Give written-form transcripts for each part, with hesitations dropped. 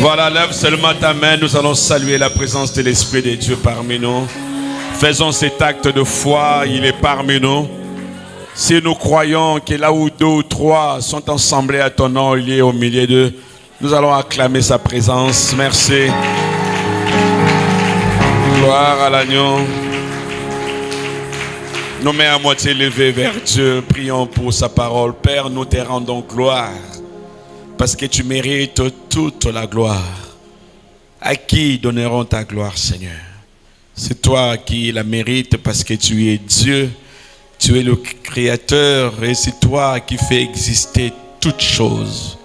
Voilà, lève seulement ta main. Nous allons saluer la présence de l'Esprit de Dieu parmi nous. Faisons cet acte de foi. Il est parmi nous. Si nous croyons que là où 2 ou 3 sont assemblés à ton nom, il est au milieu d'eux, nous allons acclamer sa présence. Merci. Gloire à l'agneau. Nos mains à moitié levées vers Dieu. Prions pour sa parole. Père, nous te rendons gloire. Parce que tu mérites toute la gloire. À qui donnerons ta gloire, Seigneur? C'est toi qui la mérites parce que tu es Dieu. Tu es le Créateur et c'est toi qui fais exister toutes choses.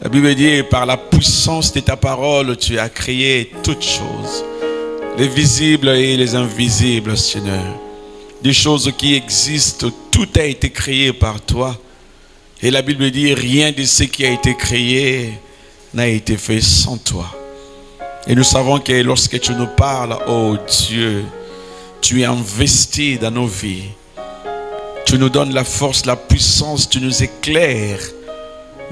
La Bible dit, par la puissance de ta parole, tu as créé toutes choses. Les visibles et les invisibles, Seigneur. Des choses qui existent, tout a été créé par toi. Et la Bible dit, rien de ce qui a été créé n'a été fait sans toi. Et nous savons que lorsque tu nous parles, oh Dieu, tu es investi dans nos vies. Tu nous donnes la force, la puissance, tu nous éclaires.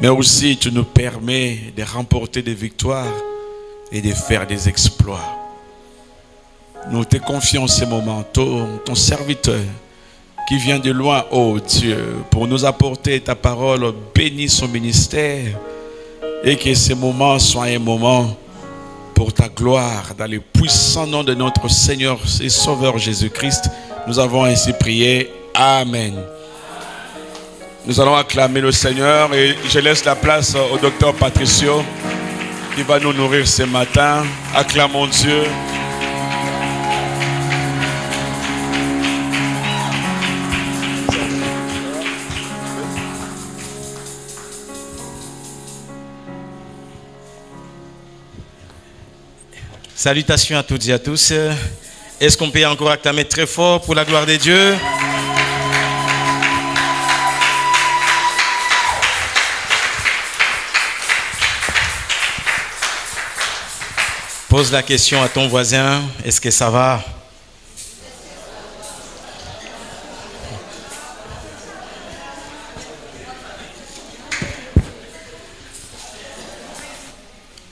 Mais aussi tu nous permets de remporter des victoires et de faire des exploits. Nous te confions ces moments, ton serviteur qui vient de loin, oh Dieu, pour nous apporter ta parole, bénis son ministère et que ces moments soient un moment pour ta gloire, dans le puissant nom de notre Seigneur et Sauveur Jésus-Christ. Nous avons ainsi prié. Amen. Nous allons acclamer le Seigneur et je laisse la place au docteur Patricio qui va nous nourrir ce matin. Acclamons Dieu. Salutations à toutes et à tous. Est-ce qu'on peut encore acclamer très fort pour la gloire de Dieu? Pose la question à ton voisin, est-ce que ça va?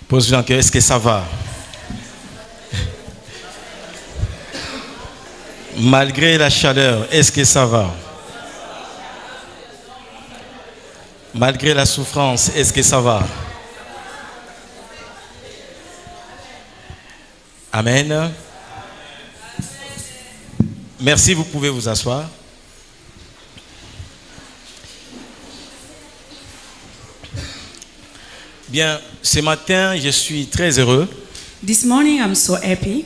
Pose-lui la question, est-ce que ça va? Malgré la chaleur, est-ce que ça va? Malgré la souffrance, est-ce que ça va? Amen. Merci, vous pouvez vous asseoir. Bien, ce matin, je suis très heureux. This morning I'm so happy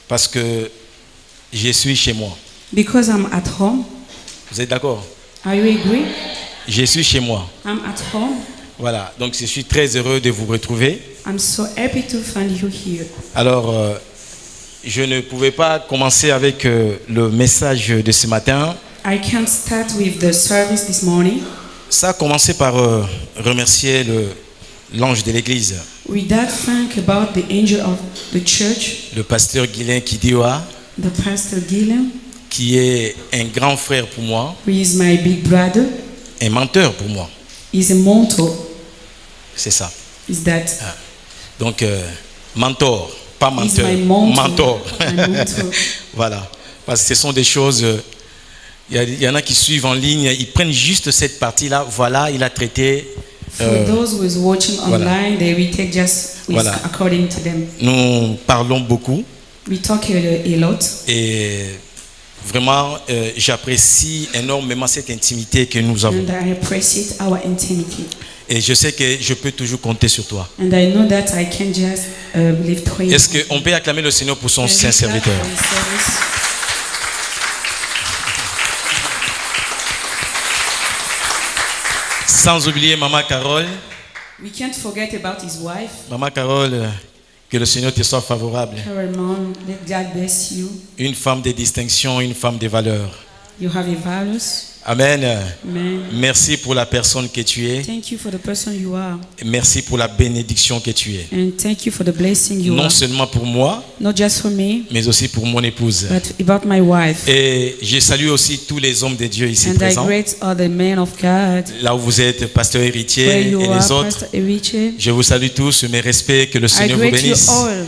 Parce que je suis chez moi. because I'm at home. Vous êtes d'accord? Are you agree? Je suis chez moi. I'm at home. Voilà, donc je suis très heureux de vous retrouver. I'm so happy to find you here. Alors, je ne pouvais pas commencer avec le message de ce matin. I can't start with the service this morning Ça a commencé par remercier l'ange de l'église, without thank about the angel of the church, le pasteur Guylain Kidioa, the pastor Gilliam, qui est un grand frère pour moi, who is my big brother. un mentor pour moi. He's a mentor. C'est ça. Is that? Donc, mentor, pas He's menteur, my mentor. mentor. My mentor. Voilà. Parce que ce sont des choses, il y en a qui suivent en ligne, ils prennent juste cette partie-là, voilà, il a traité. For those who is watching voilà. online, they will take just Voilà. according to them. Nous parlons beaucoup We talk a lot. et vraiment, j'apprécie énormément cette intimité que nous avons. And I appreciate our intimacy. Et je sais que je peux toujours compter sur toi. And I know that I can just lift praise. Est-ce qu'on peut acclamer le Seigneur pour son saint serviteur? Sans oublier Maman Carole. We can't forget about his wife. Maman Carole, que le Seigneur te soit favorable. Her mom, let God bless you. Une femme de distinction, une femme de valeur. You have a values. Amen. Amen. Merci pour la personne que tu es. Thank you for the person you are. Merci pour la bénédiction que tu es. And thank you for the blessing you Non are. seulement pour moi, Not just for me, mais aussi pour mon épouse. but about my wife. Et je salue aussi tous les hommes de Dieu ici And I présents. greet all the men of God. Là où vous êtes, pasteur Where héritier you et are, les autres. Pastor Eriche. Je vous salue tous, mes respects, que le I Seigneur vous greet you bénisse. all.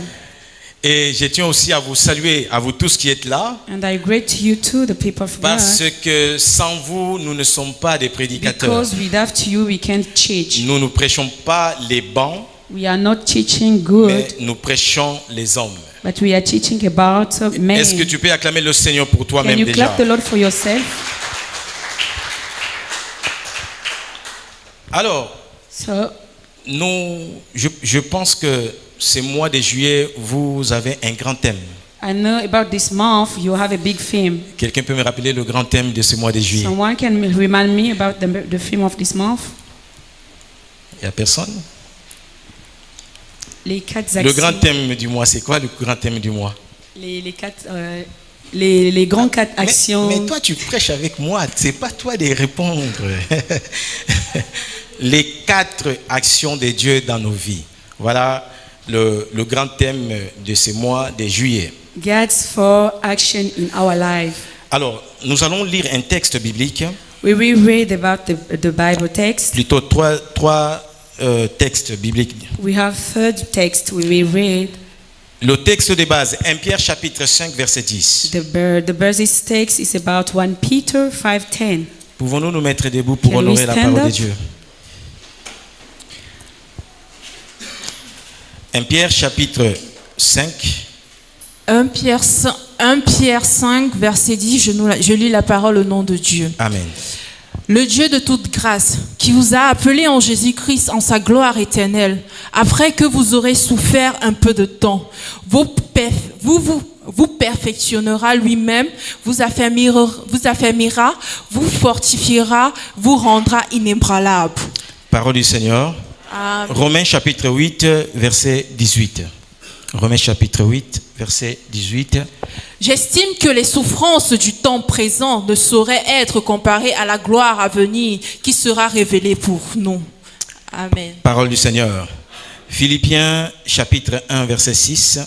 Et je tiens aussi à vous saluer, à vous tous qui êtes là, And I greet you too, the people of parce God. que sans vous, nous ne sommes pas des prédicateurs. Because without you, we can't teach. Nous ne prêchons pas les bancs, We are not teaching good, mais nous prêchons les hommes. but we are teaching about men. Est-ce que tu peux acclamer le Seigneur pour Can toi-même you déjà? clap the Lord for yourself? Alors, So, je pense que ce mois de juillet, vous avez un grand thème. I know about this month you have a big theme. Quelqu'un peut me rappeler le grand thème de ce mois de juillet? Someone can remind me about the theme of this month? Il n'y a personne? Les quatre Le grand actions. thème du mois, c'est quoi le grand thème du mois? Les grands quatre actions. Mais toi, tu prêches avec moi, c'est pas toi de répondre. Les 4 actions de Dieu dans nos vies. Voilà le grand thème de ce mois de juillet. God's 4 actions in our life. Alors, nous allons lire un texte biblique, We will read about the Bible text. plutôt trois textes bibliques. We have third text we will read. Le texte de base, 1 Pierre chapitre 5, verset 10. The basis text is about 1 Peter 5:10. Pouvons-nous nous mettre debout pour Can we honorer la stand parole de up? Dieu? 1 Pierre chapitre 5, 1 Pierre 5, verset 10, je lis la parole au nom de Dieu. Amen. Le Dieu de toute grâce, qui vous a appelé en Jésus-Christ en sa gloire éternelle, après que vous aurez souffert un peu de temps, vous perfectionnera lui-même, vous affermira, vous fortifiera, vous rendra inébranlable. Parole du Seigneur. Amen. Romains chapitre 8, verset 18. Romains chapitre 8, verset 18. J'estime que les souffrances du temps présent ne sauraient être comparées à la gloire à venir qui sera révélée pour nous. Amen. Parole du Seigneur. Philippiens chapitre 1, verset 6.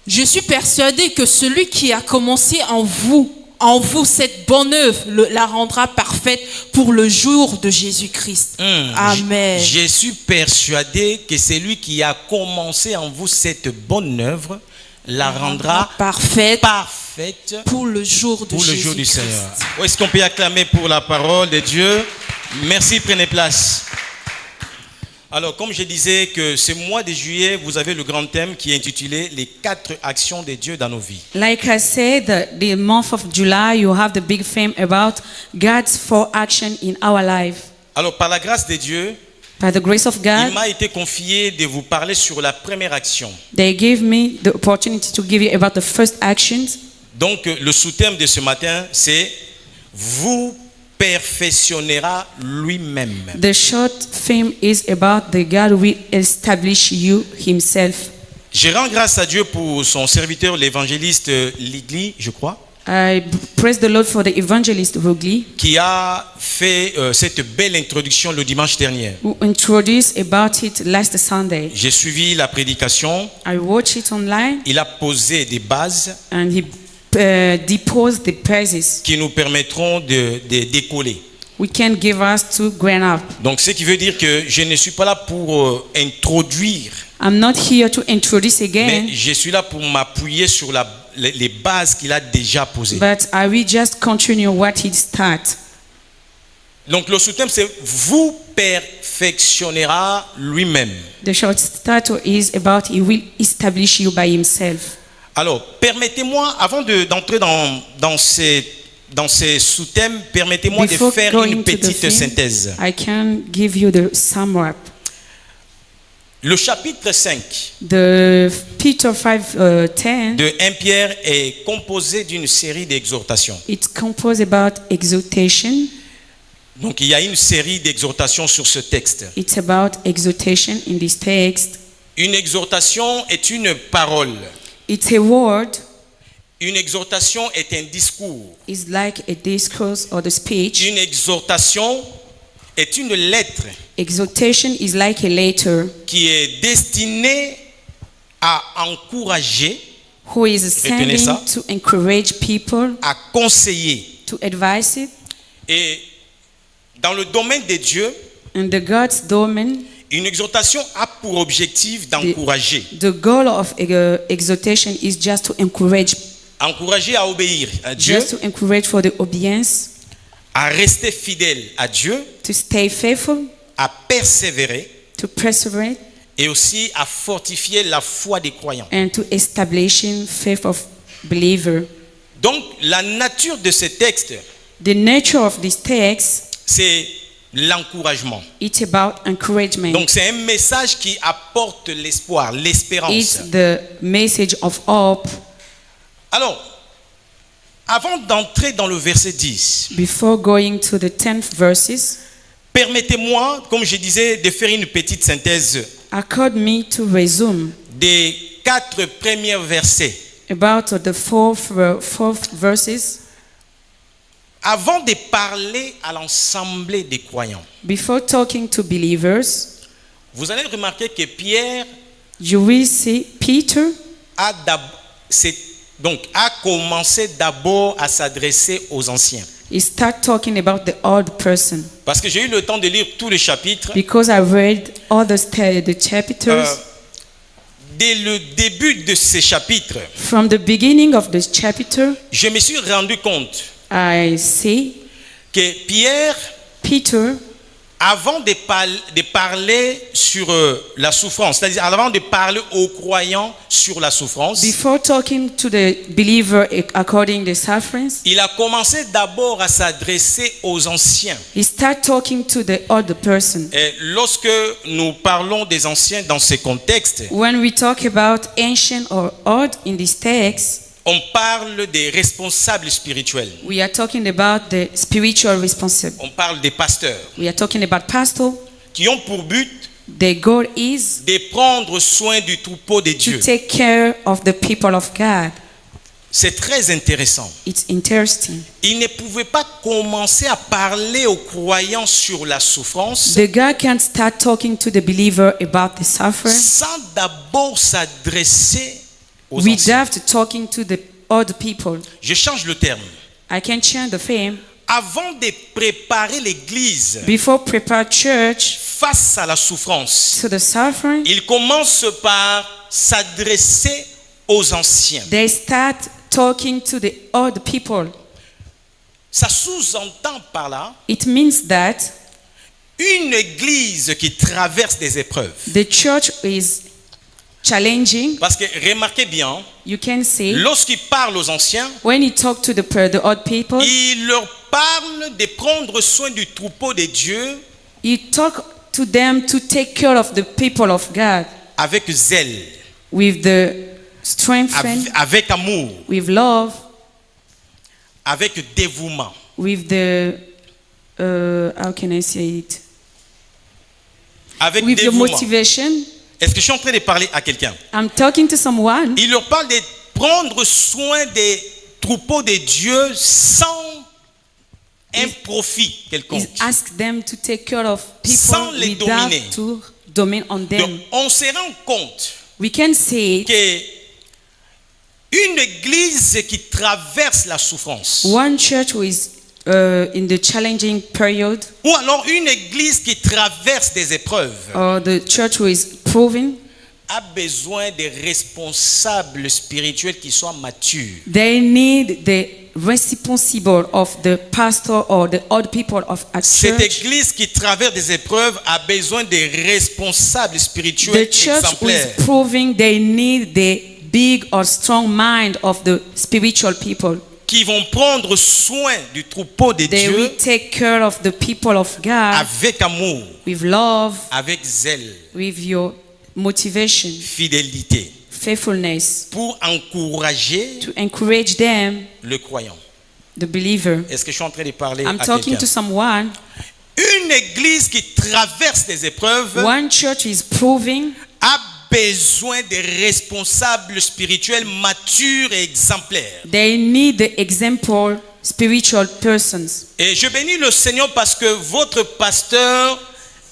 Je suis persuadé que celui qui a commencé en vous cette bonne œuvre la rendra parfaite pour le jour de Jésus-Christ. Amen. Je suis persuadé que celui qui a commencé en vous cette bonne œuvre la rendra parfaite pour le jour de le Jésus-Christ. jour du Seigneur. Où est-ce qu'on peut acclamer pour la parole de Dieu? Merci, prenez place. Alors, comme je disais que ce mois de juillet, vous avez le grand thème qui est intitulé « Les 4 actions de Dieu dans nos vies ». Like I said, the month of July, you have the big theme about God's 4 action in our life. Alors, par la grâce de Dieu, By the grace of il God, m'a été confié de vous parler sur la première action. they gave me the opportunity to give you about the first actions. Donc, le sous-thème de ce matin, c'est « Vous perfectionnera lui-même ». The short theme is about the God will establish you himself. Je rends grâce à Dieu pour son serviteur, l'évangéliste Ligli, je crois, I praise the Lord for the evangelist Rugli, qui a fait cette belle introduction le dimanche dernier. who introduced about it last Sunday. J'ai suivi la prédication, I watched it online il a posé des bases and he deposed the praises qui nous permettront de décoller. we can give us to grow up. Donc, ce qui veut dire que je ne suis pas là pour introduire, I'm not here to introduce mais again, je suis là pour m'appuyer sur les bases qu'il a déjà posées. but I will just continue what he started. Donc, le sous-thème, c'est « Vous perfectionnera lui-même ». The short title is about he will establish you by himself. Alors, permettez-moi, avant d'entrer dans ces sous-thèmes, permettez-moi de Before faire going une to the petite theme, synthèse. I can give you the sum up. Le chapitre 5 The Peter 5:10. de 1 Pierre est composé d'une série d'exhortations. It's composed about exhortation. Donc, il y a une série d'exhortations sur ce texte. It's about exhortation in this text. Une exhortation est une parole. It's a word. Une exhortation est un discours. It's like a discourse or the speech. Une exhortation est une lettre Exhortation is like a letter qui est destinée à encourager, who is Retenez sending ça. to encourage people, à conseiller. to advise it. Et dans le domaine de Dieu, In the God's domain, une exhortation a pour objectif d'encourager. the goal of exhortation is just to encourage, Encourager à obéir à Dieu, just to encourage for the obedience, à rester fidèle à Dieu, to stay faithful, à persévérer to persevere, et aussi à fortifier la foi des croyants. and to establishing faith of believer. Donc la nature de ce texte, The nature of this text, c'est l'encouragement. it's about encouragement. Donc c'est un message qui apporte l'espoir, l'espérance. It's the message of hope. Alors, avant d'entrer dans le verset 10, Before going to the 10th verses, permettez-moi, comme je disais, de faire une petite synthèse accord me to resume des 4 premiers versets. about the fourth verses. Avant de parler à l'assemblée des croyants, Before talking to believers, vous allez remarquer que Pierre you will see Peter a commencé d'abord à s'adresser aux anciens. he start talking about the old person, Parce que j'ai eu le temps de lire tous les chapitres. because I read all the chapters. Dès le début de ces chapitres, From the beginning of the chapter, je me suis rendu compte I see que Pierre, Peter, avant de parler sur la souffrance, c'est-à-dire avant de parler aux croyants sur la souffrance, before talking to the believer according to the sufferings, il a commencé d'abord à s'adresser aux anciens. he start talking to the old person. Et lorsque nous parlons des anciens dans ce contexte, When we talk about ancient or old in this text, on parle des responsables spirituels. we are talking about the spiritual responsible. On parle des pasteurs We are talking about pastors. qui ont pour but Their goal is de prendre soin du troupeau de to Dieu. take care of the people of God. C'est très intéressant. It's interesting. Il ne pouvait pas commencer à parler aux croyants sur la souffrance The God can't start talking to the believer about the suffering sans d'abord s'adresser aux anciens. without talking to the old people. Je change le terme. I can change the theme. Avant de préparer l'Église Before prepare church face à la souffrance, to the suffering, il commence par s'adresser aux anciens. they start talking to the old people. Ça sous-entend par là It means that une Église qui traverse des épreuves. the church is challenging. Parce que remarquez bien, You can see lorsqu'il parle aux anciens, when he talk to the old people, il leur parle de prendre soin du troupeau de Dieu he talk to them to take care of the people of God avec zèle, with the strength, avec amour, with love, avec dévouement. with the how can I say it? Avec With the dévouement. motivation. Est-ce que je suis en train de parler à quelqu'un? I'm talking to someone. Il leur parle de prendre soin des troupeaux de Dieu sans un profit quelconque. He asks them to take care of Sans people les without dominer. to domain on Donc, them. on se rend compte We can say que une église qui traverse la souffrance, one church who is in the challenging period, ou alors une église qui traverse des épreuves, or the church who is proving, a besoin de responsables spirituels qui soient matures. they need the responsible of the pastor or the old people of a Cette church. église qui traverse des épreuves a besoin de responsables spirituels The church who is exemplaires. proving, they need the big or strong mind of the spiritual people. Qui vont prendre soin du troupeau de They will Dieu take care of the people of God avec amour, with love, avec zèle, with your motivation, fidélité, faithfulness, pour encourager to encourage them, le croyant. the believer. Est-ce que je suis en train de parler I'm à talking to quelqu'un? someone. Une église qui traverse des épreuves One church is proving, a besoin de responsables spirituels matures et exemplaires. They need the example spiritual persons. Et je bénis le Seigneur parce que votre pasteur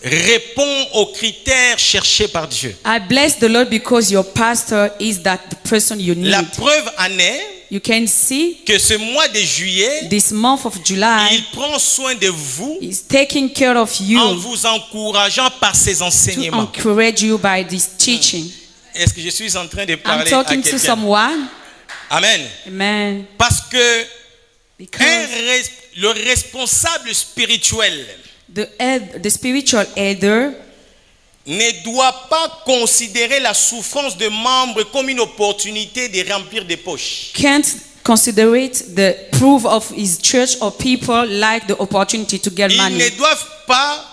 répond aux critères cherchés par Dieu. I bless the Lord because your pastor is that the person you need. La preuve en est You can see que ce mois de juillet, this month of July il prend soin de vous is taking care of en you vous encourageant par ses to enseignements. encourage you by this teaching. Est-ce que je suis en train de I'm parler à talking to quelqu'un? someone. Amen. Amen. Parce que Because le responsable spirituel the spiritual elder ne doit pas considérer la souffrance de membres comme une opportunité de remplir des poches. can't consider it the proof of his church or people like the opportunity to get Ils money. ne doivent pas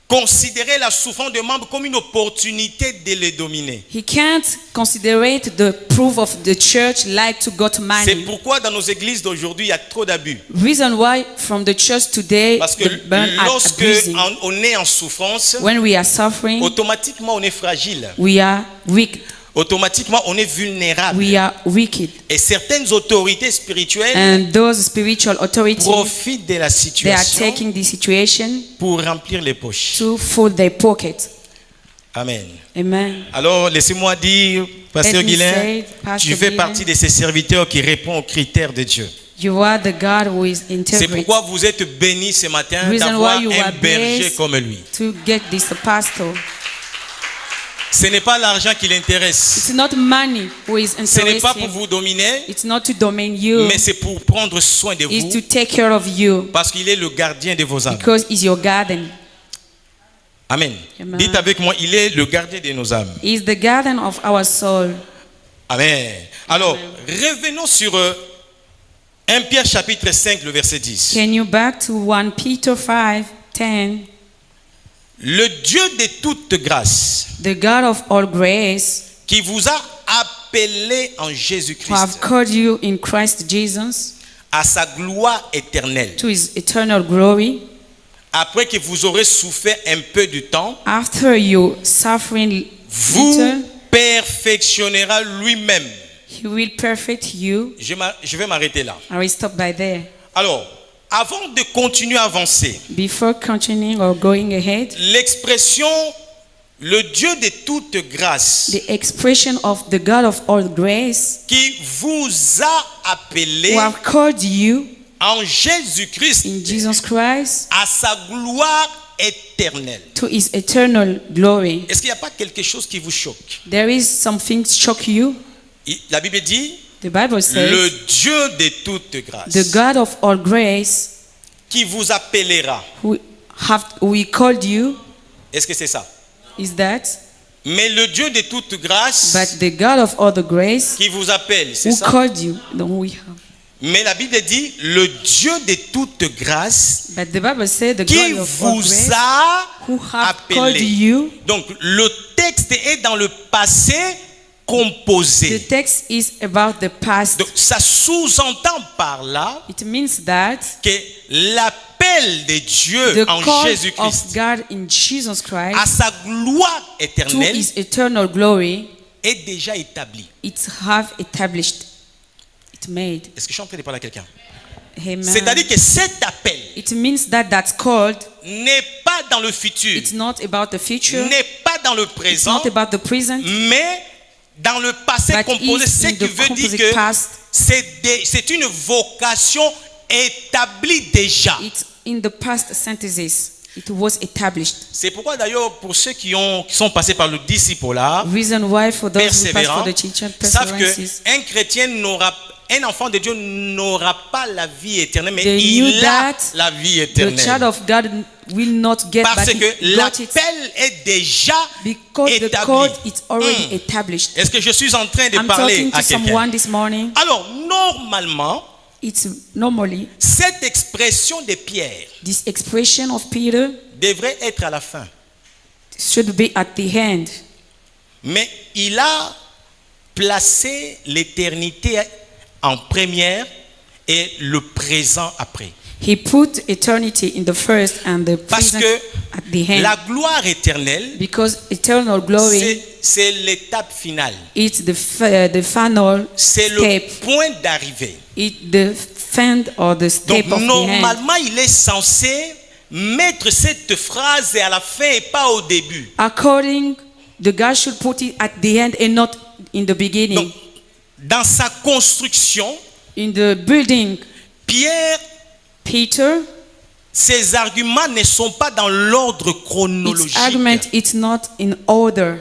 considérer la souffrance de membres comme une opportunité de les dominer. He can't consider it the proof of the church like to got C'est money. pourquoi dans nos églises d'aujourd'hui, il y a trop d'abus. Reason why from the church today Parce que the burn are lorsque abusing. on est en souffrance, When we are suffering, automatiquement on est fragile. we are weak. Automatiquement on est vulnérable. We are wicked. Et certaines autorités spirituelles And those spiritual authorities, profitent de la they are situation taking the situation pour remplir les poches. to fill their pocket. Amen. Amen. Alors, laissez-moi dire, Pasteur Let me Guilain, say, Pastor tu fais Guilain, partie de ces serviteurs qui répondent aux critères de Dieu. You are the God who is C'est integrate. pourquoi vous êtes bénis ce matin Reason d'avoir why you un are berger blessed comme lui. to get this pastor. Ce n'est pas l'argent qui l'intéresse. It's not money who is Ce n'est pas pour interesting. vous dominer, It's not to domain you. mais c'est pour prendre soin de It's to vous take care of you parce qu'il est le gardien de vos âmes. because it's your garden. Amen. Amen. Dites avec moi, il est le gardien de nos âmes. It's the garden of our soul. Amen. Alors, revenons sur 1 Pierre chapitre 5, le verset 10. Can you back to 1 Peter 5:10? Le Dieu de toute grâce The God of all grace qui vous a appelé en who have Jésus-Christ called you in Christ Jesus à sa gloire éternelle, to his eternal glory, après que vous aurez souffert un peu du temps, after you suffering vous little, perfectionnera lui-même. he will perfect you. Je vais m'arrêter là. I will stop by there. Alors, avant de continuer à avancer, Before continuing or going ahead, l'expression le Dieu de toute grâce the expression of the God of all grace qui vous a appelé who have called you en Jésus-Christ in Jesus Christ à sa gloire éternelle. to his eternal glory. Est-ce qu'il n'y a pas quelque chose qui vous choque? There is something shock you. La Bible dit The Bible le says Dieu de toute grâce the God of all grace qui vous appellera. we called you Est-ce que c'est ça? is that, Mais le Dieu de toute grâce but the God of all the grace qui vous appelle, c'est who ça? called you, don't we have. Mais la Bible dit le Dieu de toute grâce But the Bible says the qui God of all vous grace a who have called appelé. you. Donc le texte est dans le passé The composé. text is about the past. Donc ça sous-entend par là It means that que l'appel de Dieu the en call Jésus-Christ of God in Jesus à Christ sa gloire to éternelle his eternal glory, est déjà établi. it have established, it made. Est-ce que je suis en train de parler à quelqu'un? Amen. C'est-à-dire que cet appel It means that that's called. n'est pas dans le futur, It's not about the future. n'est pas dans le It's présent, not about the present. mais dans le passé But composé, is ce in qui the veut dire composite que past. c'est une vocation établie déjà. It's in the past sentences. It was established. C'est pourquoi d'ailleurs pour ceux qui sont passés par le discipulat Reason why for those who pass persévérant, for the teacher savent perseverances. qu'un enfant de Dieu n'aura pas la vie éternelle, mais They knew il a that la vie The child éternelle. of God will not get, Parce but he que got it l'appel est déjà because the établi. code is already established. Est-ce que je suis en train de I'm parler talking to à quelqu'un? someone this morning. Alors, normalement, It's normally cette expression de Pierre this expression of Peter devrait être à la fin. should be at the end. Mais il a placé l'éternité en première et le présent après. He put eternity in the first and the Parce present que at the end. La gloire éternelle, Because eternal glory, c'est l'étape finale. it's the final C'est le step. point d'arrivée. It's the end or the Donc step of the end. normalement, il est censé mettre cette phrase à la fin et pas au début. According, the God should put it at the end and not in the beginning. Donc, dans sa construction, In the building, Pierre, Peter, ses arguments ne sont pas dans l'ordre its chronologique. argument is not in order.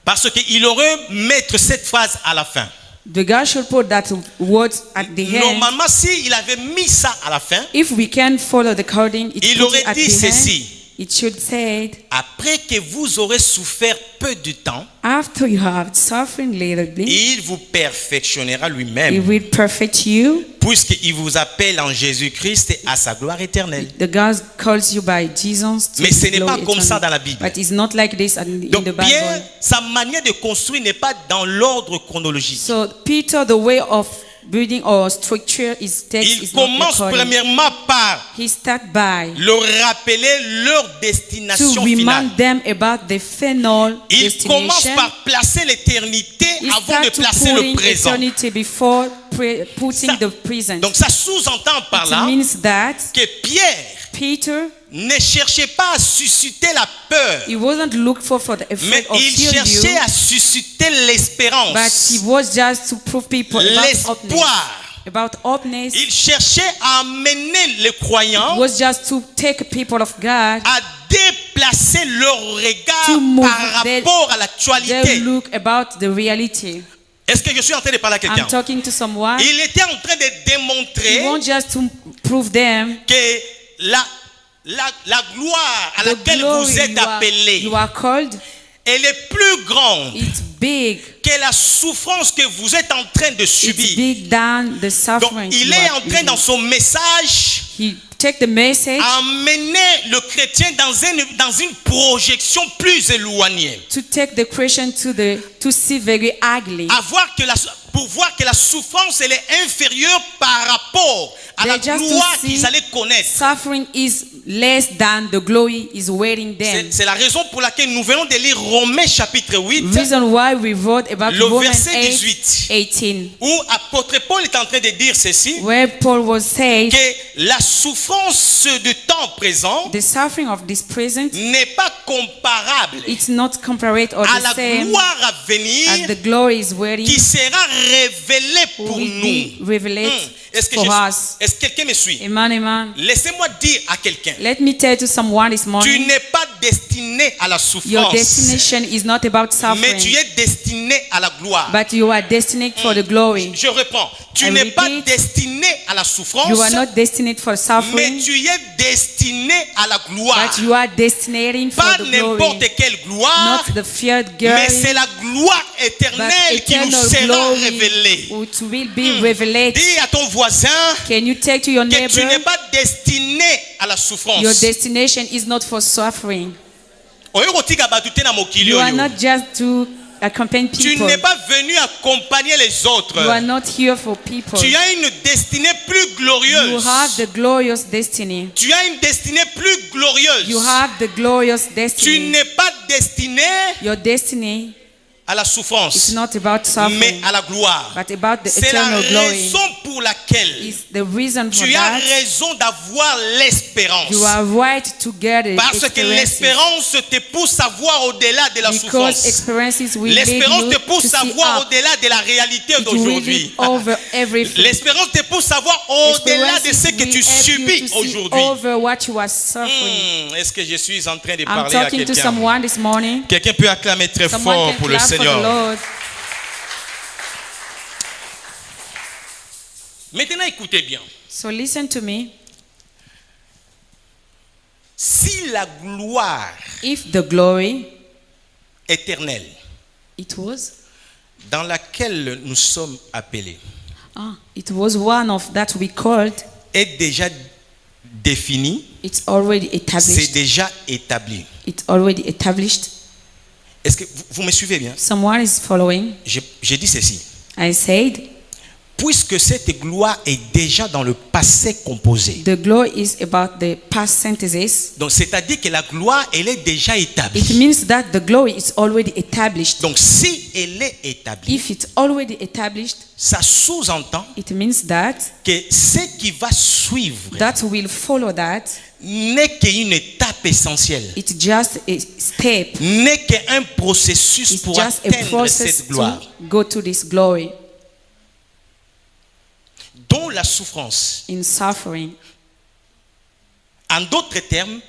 Parce qu'il aurait mettre cette phrase à la fin. The God should put that words at the end. Normalement, s'il avait mis ça à la fin, If we can follow the coding, it il put aurait it at dit the ceci. end. It should say, Après que vous aurez souffert peu de temps, after you have suffering little bit, il vous perfectionnera He lui-même, will perfect you. puisqu'il vous appelle en Jésus-Christ à sa gloire éternelle. The God calls you by Jesus to Mais ce His n'est pas glory comme ça eternal. dans la Bible. But it's not like this in Donc the Pierre, Bible. sa manière de construire n'est pas dans l'ordre chronologique. So Peter, the way of building or structure is text Il is not commence according. premièrement par He start by leur rappeler leur to destination finale. remind them about the final Il commence destination. par placer l'éternité He avant de start to placer le putting présent. eternity before putting Ça- the present. Donc ça sous-entend par It là means that que Pierre Peter, ne cherchait pas à susciter la peur, he wasn't looking for the mais effect of il fear cherchait you, à susciter but he l'espérance, was just to prove people about openness. l'espoir. About openness. Il cherchait à amener les It croyants was just to take people of God à déplacer leur to regard move par their- rapport à they l'actualité. look about the reality. Est-ce que je suis en train de parler à quelqu'un? I'm talking to someone. Il était en train de He démontrer won't just to prove them que la gloire à the laquelle glory vous êtes appelés, you are called. elle est plus grande It's big. que la souffrance que vous êtes en train de It's subir. big than the Donc, suffering. il you est are en train, dans living. son message, He take the message à amener le chrétien dans une projection plus éloignée. to take the Christian to see very ugly. Pour voir que la souffrance, elle est inférieure par rapport à la They just to gloire see qu'ils allaient connaître. Suffering is less than the glory is waiting them. C'est la raison pour laquelle nous venons de lire Romains chapitre 8, Reason why we wrote about Le Romans verset 8, 18. 18, où apôtre Paul est en train de dire ceci, where Paul was saying que la souffrance du temps présent the suffering of this present, n'est pas comparable it's not comparable or à the la same gloire à as venir the glory is waiting qui sera révélée who pour will nous. be revealed Est-ce que, for us. est-ce que quelqu'un me suit? Amen, amen. Laissez-moi dire à quelqu'un, Let me tell to someone this tu morning, n'es pas destiné à la your souffrance, destination is not about mais tu suffering, es destiné à la gloire. but you are destined for the glory. Je reprends, tu I n'es pas repeat. destiné à la souffrance, You are not destined for mais suffering, tu es destiné à la gloire. but you are destined for Pas the n'importe glory. quelle gloire, Not the feared mais c'est glory, la gloire but éternelle qui nous eternal sera glory révélée. which will be revealed. Dis à ton voisin Can you take to your que tu n'es neighbor? pas destiné à la souffrance. Your destination is not for suffering. Oyokotika batu te na mokili You are oyo. not just to accompany Tu people. n'es pas venu accompagner les autres. You are not here for people. Tu as une destinée plus You glorieuse. have the glorious destiny. Tu as une destinée plus glorieuse. You have the glorious Tu destiny. n'es pas destiné Your destiny à la is souffrance, not about mais suffering, à la gloire. but about the C'est la eternal glory. raison pour laquelle Is the reason for tu as that. raison d'avoir l'espérance. You are right to get it. Parce que l'espérance te pousse à voir au-delà de la Because souffrance. experiences will lead L'espérance you te to pousse à see voir up. au-delà de la réalité It will d'aujourd'hui. lead over everything. L'espérance te pousse à voir au-delà de ce Experiences que tu will help you subis to see aujourd'hui. over what you are suffering. Est-ce que je suis en train de I'm parler à talking to quelqu'un? someone this morning. Quelqu'un peut acclamer très Someone fort can pour le clap for the Seigneur. Lord. Maintenant, écoutez bien. So listen to me. Si la gloire If the glory, éternelle it was, dans laquelle nous sommes appelés it was one of that we called, est déjà définie, it's already c'est established. déjà établi. It's already established. Est-ce que vous me suivez bien? Someone is following. Je dis ceci. I said, puisque cette gloire est déjà dans le passé composé. The glory is about the past sentences. Donc, c'est-à-dire que la gloire, elle est déjà It établie. means that the glory is already established. Donc, si elle est établie, If it's already established, ça sous-entend it means that que ce qui va suivre that will follow that. n'est qu'une étape essentielle, It's just a step. n'est qu'un processus It's pour just a atteindre process cette gloire, to go to this glory dont la souffrance. in suffering. En d'autres termes,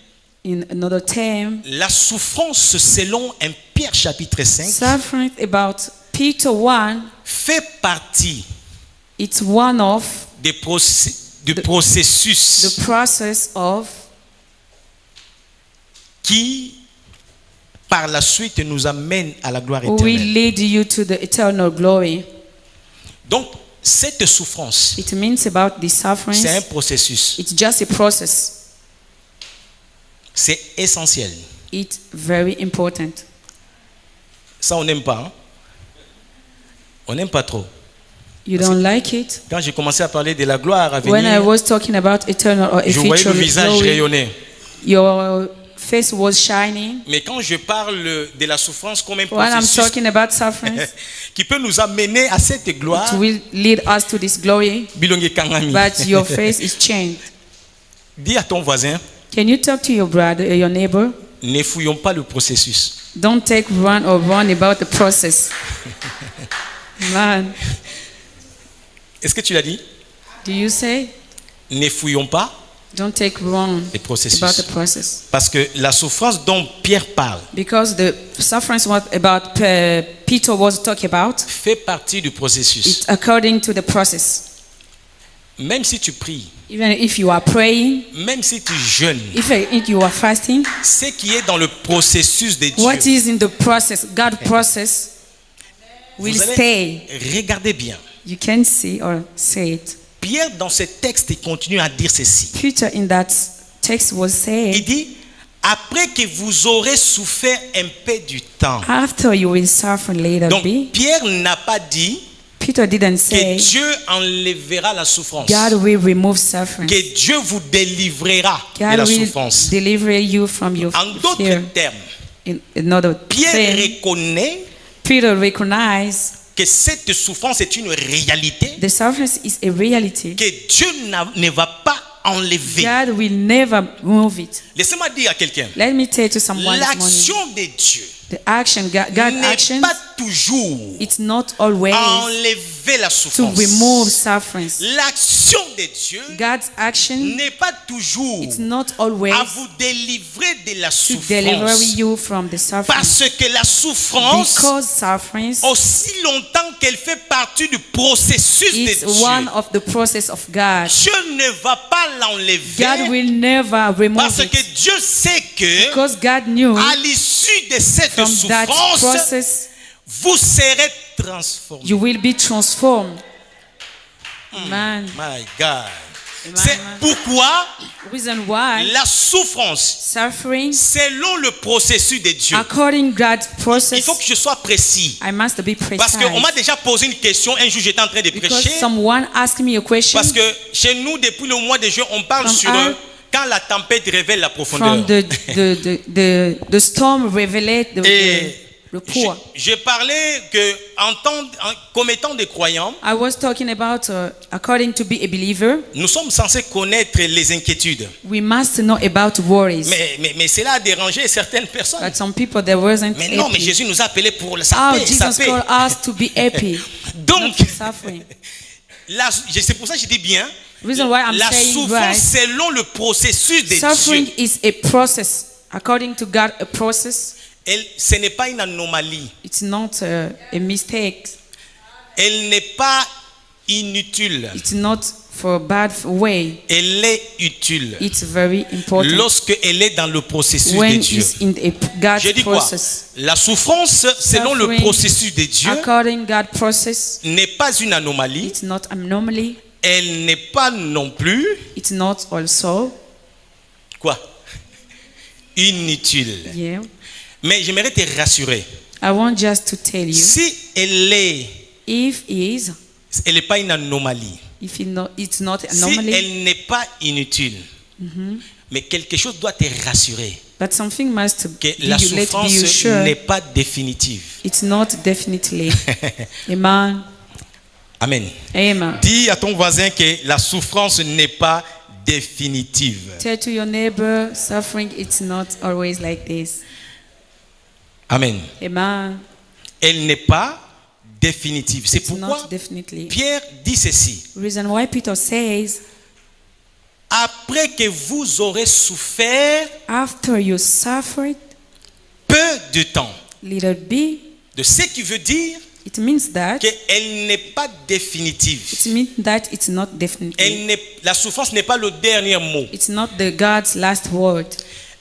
In another term, la souffrance, selon 1 Pierre chapitre 5, suffering about Peter 1, fait partie it's one of du processus the process of qui, par la suite, nous amène à la gloire will éternelle. lead you to the eternal glory. Donc, cette souffrance, It means about the suffering. c'est un processus. It's just a process. C'est essentiel. It's very important. Ça, on n'aime pas. Hein? On n'aime pas trop. You don't like it? Quand j'ai commencé à parler de la gloire à When I venir, was talking about eternal or a je voyais future le visage glory, rayonner. your face was shining. Mais quand je parle de la souffrance comme un When I'm processus talking about suffering, qui peut nous amener à cette gloire, it will lead us to this glory, Bilonge Kangami. but your face is changed. Dis à ton voisin, Can you talk to your brother, your neighbor? ne fouillons pas le processus. Don't take run or run about the process. Man, Est-ce que tu l'as dit? do you say? Ne fouillons pas Don't take run les processus. about the process. Parce que la souffrance dont Pierre parle Because the suffering what about Peter was talking about, fait partie du processus. it's according to the process. Même si tu pries, Even if you are praying, même si tu jeûnes, if you are fasting, ce qui est dans le processus de what Dieu, is in the process, God process, will vous allez stay. regarder bien. You can see or say it. Pierre, dans ce texte, il continue à dire ceci. Peter in that text was Il saying, dit, après que vous aurez souffert un peu du temps. after you will suffer later Donc, be. Pierre n'a pas dit Peter didn't que say Dieu enlèvera la souffrance. God will remove suffering. Que Dieu vous délivrera de God la will souffrance. deliver you from your En d'autres fear. termes, In another Pierre thing, reconnaît Peter recognized que cette souffrance est une réalité the suffering is a reality. que Dieu ne va pas enlever. God will never move it. Laissez-moi dire à quelqu'un, Let me tell to someone this morning, l'action de Dieu the action, God n'est action, pas toujours it's not always enlever la to souffrance. remove sufferings. L'action de Dieu God's action, n'est pas toujours it's not always à vous délivrer de la to deliver souffrance. you from the suffering. Parce que la souffrance, Because sufferings aussi longtemps qu'elle fait partie du processus de is Dieu, one of the process of God. Dieu ne va pas God l'enlever will never remove parce que it. Dieu sait que Because God knew à l'issue de cette from that souffrance, process vous serez transformés. you will be transformed. Man, My God. Amen. C'est pourquoi reason why la souffrance, suffering selon le processus de Dieu, according God's il process, faut que je sois précis. I must be Parce qu'on m'a precise. déjà posé une question, un jour j'étais en train de Because prêcher. someone asked me a question Parce que chez nous, depuis le mois de juin, on parle From sur our- quand la tempête révèle la profondeur. from the storm revealed Et the poor. j'ai parlé que comme étant des croyants, I was talking about according to be a believer, nous sommes censés connaître les inquiétudes. we must know about worries. Mais cela a dérangé certaines personnes. But some people they wasn't Mais non, mais happy. Jésus nous a appelés pour sa Oh, paix, sa Jesus paix. called us to be happy, Donc, not to suffering. c'est pour ça que je dis bien, Reason why I'm la saying souffrance right, selon le processus de suffering Dieu, is a process. According to God, a process. ce n'est pas une anomalie. It's not a mistake. Elle n'est pas inutile. It's not for a bad way. Elle est utile. It's very important Lorsqu'elle est dans le processus de when Dieu. it's in a God's J'ai dit quoi? process. La souffrance, selon le Suffering, processus de Dieu, According God process, n'est pas une anomalie. it's not anomaly. Elle n'est pas non plus It's not also quoi? Inutile. yeah. Mais j'aimerais te rassurer. I want just to tell you, Si elle est, if is elle n'est pas une anomalie. if it's not Si anomaly, elle n'est pas inutile, mais quelque chose doit te rassurer but something must que be la let be souffrance you sure n'est pas définitive. it's not definitely. Amen. Amen. Amen. Dis à ton voisin que la souffrance n'est pas définitive. Tell to your neighbor, suffering it's not always like this. Amen. Amen. Elle n'est pas définitive. C'est It's pourquoi not definitely. Pierre dit ceci. Reason why Peter says, Après que vous aurez souffert after you suffered peu de temps, little bit, de ce qui veut dire it means that qu'elle n'est pas définitive. it means that it's not definitely. La souffrance n'est pas le dernier mot. It's not the God's last word.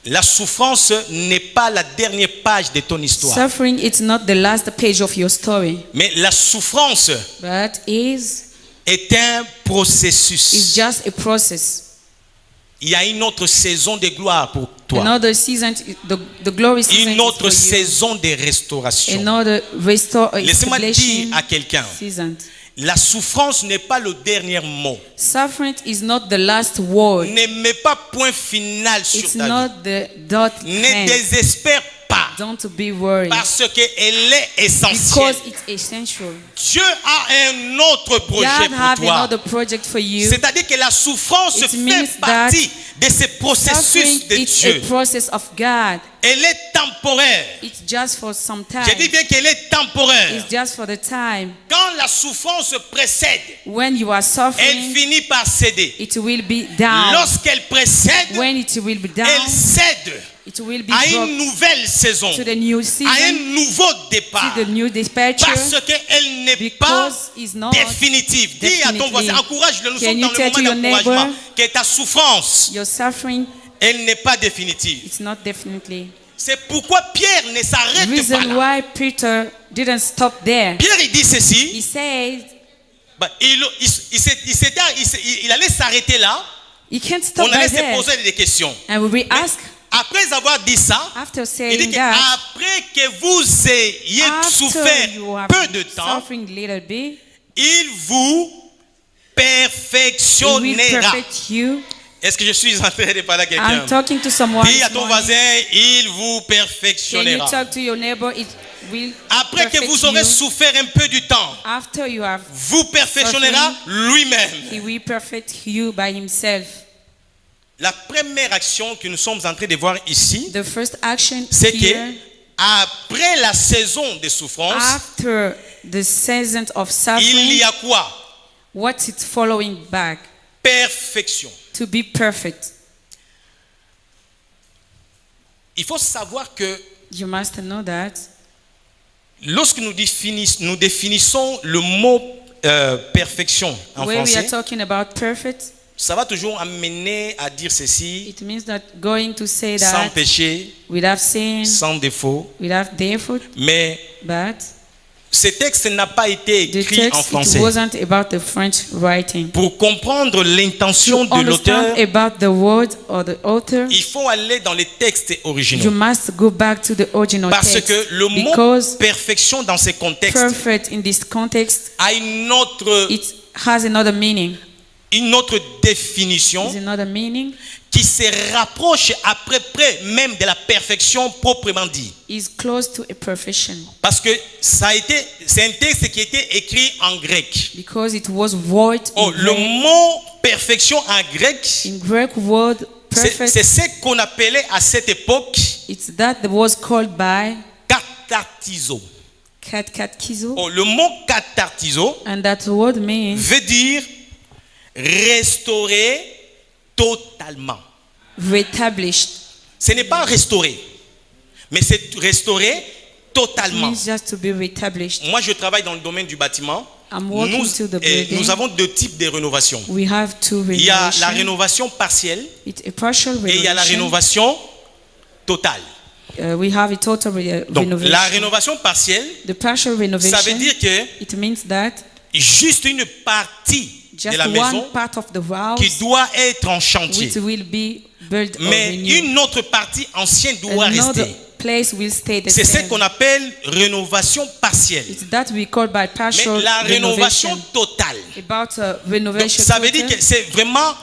La souffrance n'est pas la dernière page de ton histoire. Suffering it's not the last page of your story, Mais la souffrance but is est un processus. it's just a process. Il y a une autre saison de gloire pour toi. Another season, the glory season Une is autre for you. saison de restauration. Another Laissez-moi dire restoration à quelqu'un, season. la souffrance n'est pas le dernier mot. Suffering is not the last word. Ne mets pas point final sur It's ta not the dot vie. Ne end. désespère pas. Don't be worried Parce qu'elle est essentielle. because it's essential. Dieu a un autre projet God have pour toi. another project for you. C'est-à-dire que la souffrance It fait means partie de ce processus Suffering de it's Dieu. a process of God. Elle est temporaire. It's just for some time. Je dis bien qu'elle est temporaire. It's just for the time. Quand la souffrance précède, When you are elle suffering, finit par céder. it will be down. Lorsqu'elle précède, When it will be down, elle cède it will be à brought une nouvelle saison, to the new à un season, nouveau départ. to the new dispatcher, Parce qu'elle n'est pas because it's not définitive. Dis à ton voisin, encourage-le, nous Can sommes you dans tell le to your moment d'encouragement. neighbor, Que ta souffrance, your suffering, elle n'est pas définitive. it's not definitely. C'est pourquoi Pierre ne s'arrête pas Reason là. why Peter didn't stop there. Pierre, il dit ceci. He says Il allait s'arrêter là. he can't stop On allait right se there. poser des questions. And we will Mais ask après avoir dit ça, after il dit saying que that après que vous ayez after souffert you have peu de temps, suffering little bit, il vous he will perfectionnera. perfect you. Est-ce que je suis en train de parler à quelqu'un? I'm talking to someone. Dis à this ton morning. voisin, il vous Can you perfectionnera. talk to your neighbor? It will Après que perfect vous aurez you. souffert un peu du temps, After you have, vous perfectionnera lui-même. he will perfect you by himself. La première action que nous sommes en train de voir ici, The first action c'est que here, après la saison de souffrance, after the season of il suffering, y a quoi? what's it following back? Perfection. To be perfect. Il faut savoir que You must know that lorsque nous définissons le mot perfection en when we are français, talking about perfect, ça va toujours amener à dire ceci, it means that going to say sans that péché, without sin, sans défaut. without default, Mais but ce texte n'a pas été the écrit en text, it français. wasn't about the French writing. Pour comprendre l'intention To de l'auteur, understand about the word or the author, il faut aller dans les textes you originaux. must go back to the original Parce text, que le mot because perfection dans ces contextes perfect in this context, a une autre it has another meaning. définition Is another meaning qui se rapproche à peu près même de la perfection proprement dit. is close to a perfection Parce que c'est un texte qui a été écrit en grec. because it was word in Le Greek. mot perfection en grec, In Greek word c'est perfect, ce qu'on appelait à cette époque it's that was called by katartizo. katkizo, Le mot katartizo and that word means veut dire restaurer totalement. reestablished. Ce n'est pas restaurer, mais c'est restaurer It totalement. means just to be reestablished. Moi, je travaille dans le domaine du bâtiment. I'm working to the building. Nous avons deux types de rénovation. We have two Il y a la renovations. rénovation partielle It's a partial et il y a la renovation. rénovation totale. We have a total Donc, renovation. la rénovation partielle, The partial ça veut renovation, dire que it means that juste une partie just de la one maison part of the house qui doit être en chantier. which will be built or Mais renewed. une autre partie ancienne doit Another rester. place will stay the C'est ce same. qu'on appelle rénovation partielle. It's that we call by Mais partial la rénovation renovation. totale, About donc, renovation ça veut dire total, que c'est vraiment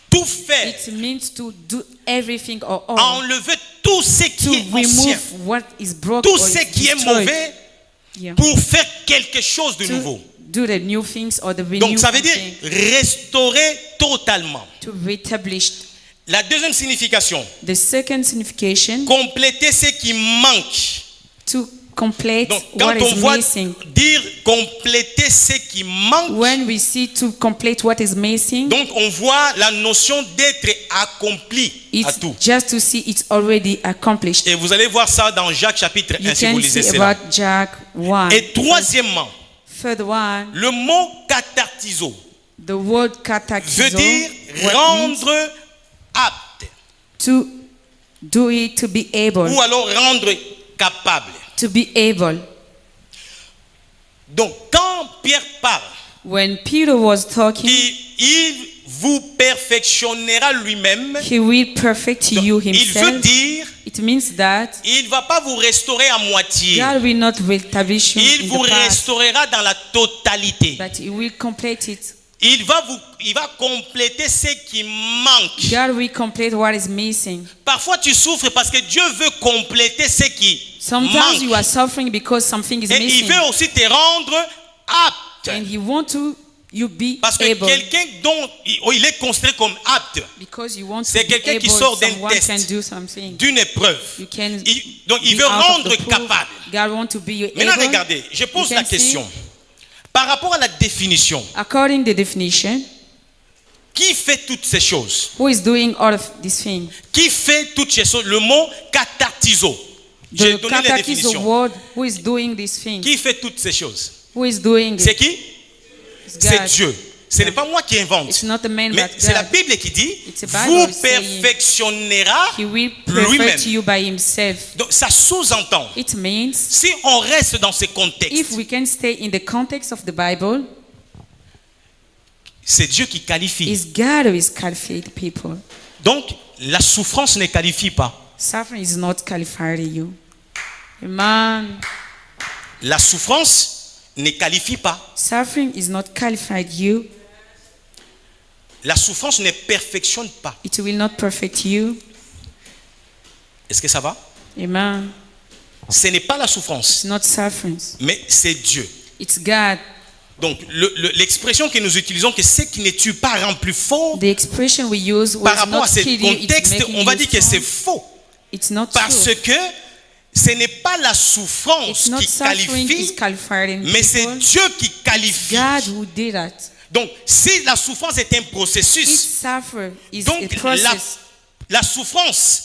tout faire, it means to do everything or all. enlever tout ce To qui est ancien, remove what is broken tout or ce is qui est destroyed. mauvais Yeah. pour faire quelque chose de nouveau. To do the new things or the renew Donc ça veut dire something, restaurer totalement. to reestablish. La deuxième signification, The second signification, compléter ce qui manque. to complete Donc quand what on is voit missing. dire compléter ce qui manque, When we see to complete what is missing, donc on voit la notion d'être accompli à it's tout. just to see it's already accomplished. Et vous allez voir ça dans Jacques chapitre 1 You si vous can lisez see cela. about Jack 1. Et troisièmement, Third one, le mot cathartizo the word veut katakizo, dire what means rendre apte to do it, to be able, ou alors rendre capable. to be able. Donc quand Pierre parle, When Peter was talking, il vous perfectionnera lui-même, he will perfect you il veut himself. dire It means that il ne va pas vous restaurer à moitié. God will not establish you Il in vous the past, restaurera dans la totalité. but he will complete it. Il va compléter ce qui manque. God will complete what is missing. Parfois tu souffres parce que Dieu veut compléter ce qui Sometimes you manque. are suffering because something is Et il missing, veut aussi te rendre apte. and he want to you be Parce que able, quelqu'un dont il est considéré comme apte because you want to c'est be quelqu'un qui able. sort d'un Someone test, can do something. d'une épreuve. You can Donc il be veut out of rendre the proof. capable. God want to be you Maintenant able. regardez, je pose You la can see, question. Par rapport à la définition, according to the definition, qui fait toutes ces choses? who is doing all of these things? Qui fait toutes ces choses? Le mot cathartizo. J'ai The donné la katakizo définition. word, who is doing these things? Qui fait toutes ces choses? Who is doing C'est it? qui? It's C'est God. Dieu. Ce n'est pas moi qui invente. It's not the man, Mais but c'est la God. Bible qui dit, It's the Bible vous saying, perfectionnera He will lui-même. perfect you by himself. Donc ça sous-entend, It means si on reste dans ce if contexte, we can stay in the context of the Bible, c'est Dieu qui qualifie. it's God who is qualified people. Donc la souffrance ne qualifie pas. Suffering is not qualified you. Amen. La souffrance ne qualifie pas. Suffering is not qualified you. La souffrance ne perfectionne pas. It will not perfect you. Est-ce que ça va? Amen. Ce n'est pas la souffrance, It's not suffering. mais c'est Dieu. It's God. Donc l'expression que nous utilisons, que ce qui ne tue pas rend plus fort, The expression we use par was rapport à not ce kill you, it's contexte, making on va you dire que c'est strong. faux. It's not Parce true. que ce n'est pas la souffrance It's not qui suffering is qualifie, qualifying mais c'est people. Dieu qui qualifie. God who did that. Donc, si la souffrance est un Each processus, suffer is donc a process. la souffrance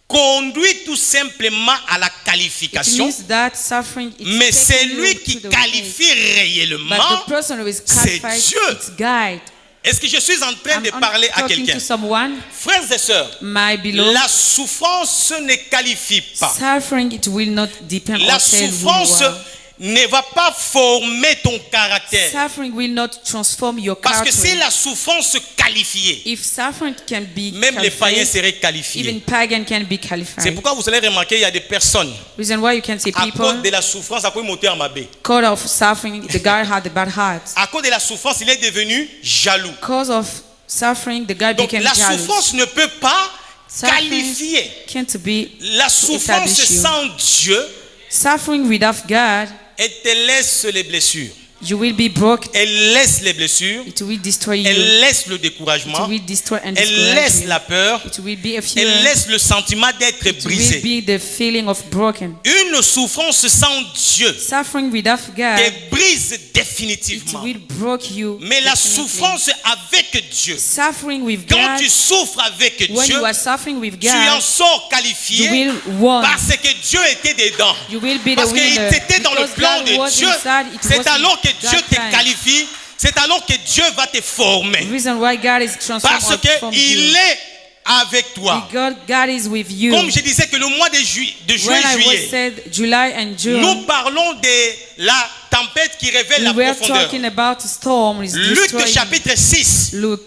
conduit tout simplement à la It qualification, means that suffering is mais c'est taking lui you qui to the place. qualifie But réellement. the person who is c'est qualified, Dieu. it's God. Est-ce que je suis en train de I'm parler à talking quelqu'un? to someone, Frères et sœurs, my beloved. la souffrance ne qualifie pas. Suffering, it will not depend La on who you souffrance are. ne va pas former ton caractère. Suffering will not transform your Parce que character. si la souffrance se qualifiait, If suffering can be même les païens qualified, seraient even qualifiés. pagan can be C'est qualified. pourquoi vous allez remarquer, il y a des personnes, Reason why you can see à cause people de la souffrance, à cause monter en mabé. cause of suffering, the guy had a bad heart. À cause de la souffrance, il est devenu jaloux. Cause of suffering, the guy Donc became la jealous. souffrance ne peut pas Suffering qualifier. can't be La souffrance establish you. sans Dieu, Suffering without God, elle te laisse les blessures. you will be broken. Elle laisse les blessures. It will destroy you. Elle laisse le It découragement. will destroy and Elle discourage laisse you. la peur. It will be a fear. Elle laisse le sentiment d'être It will brisé. be the feeling of broken. Une souffrance sans Dieu Suffering without God, te brise it définitivement. will break you. Mais la definitely. souffrance avec Dieu, Suffering with quand God, tu souffres avec when Dieu, you are suffering with tu en God, sors you qualifié will won. parce que Dieu était dedans. You will be the Parce qu'il winner. était dans le Because plan God de was Dieu. inside, it C'est was alors que in Dieu God's te time. qualifie. C'est alors que Dieu va te former. The reason why God is transformed Parce from qu'il you. est avec toi. God is with you. Comme je disais que le mois de juin When et I was juillet, said July and June, nous parlons de la tempête qui révèle we la were profondeur. talking about storm is Luc destroying. chapitre 6, Luke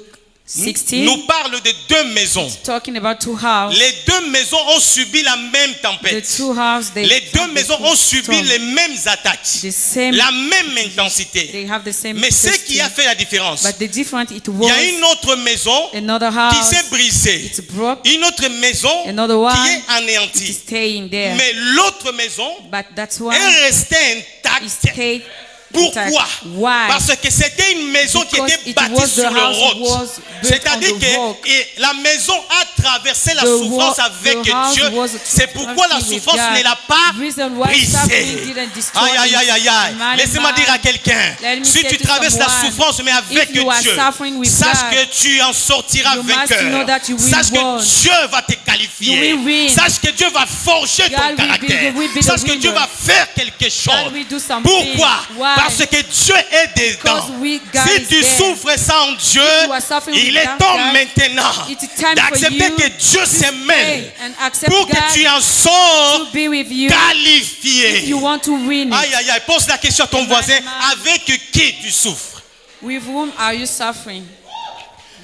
16 nous parle de deux maisons. talking about two houses. Les deux maisons ont subi la même The tempête. two houses, Les deux maisons ont subi les mêmes attaques, the same, la même intensité. they have the same Mais ce qui a destiny. fait la différence, But the difference it il y a was une autre maison another qui house, s'est brisée, it's broke, une autre maison another one, qui est it's anéantie. staying there. Mais l'autre maison But that's why est restée it intacte. stayed intact. Pourquoi? Why? Parce que c'était une maison qui Because était it bâtie was the sur le house roc. was built C'est-à-dire on the que rock. la maison a traversé la The souffrance wa- avec the house Dieu. was C'est pourquoi la trusting with souffrance God. ne l'a pas Reason why suffering brisée. didn't destroy Aïe, aïe, aïe, aïe, aïe. it. Man, Laissez-moi man. dire à quelqu'un, Let me si say tu to traverses la someone, souffrance, mais avec if you are Dieu, suffering with sache God, que tu en sortiras you must know vainqueur. that you will Sache que win. Dieu va te qualifier. You will win. Sache que Dieu va forger ton God will be- caractère. will be the Sache que Dieu winner. va faire quelque chose. will do something. Pourquoi? Why? Parce que Dieu est dedans. Because God Si is tu there. souffres sans Dieu, you are suffering il without est temps God, maintenant it's time for d'accepter you que Dieu se mêle and accept pour que God tu en sors to be with you. qualifié. You want to win it. Aïe, aïe, aïe. Pose la question à ton Amen, voisin. amen. Avec qui tu souffres? With whom are you suffering?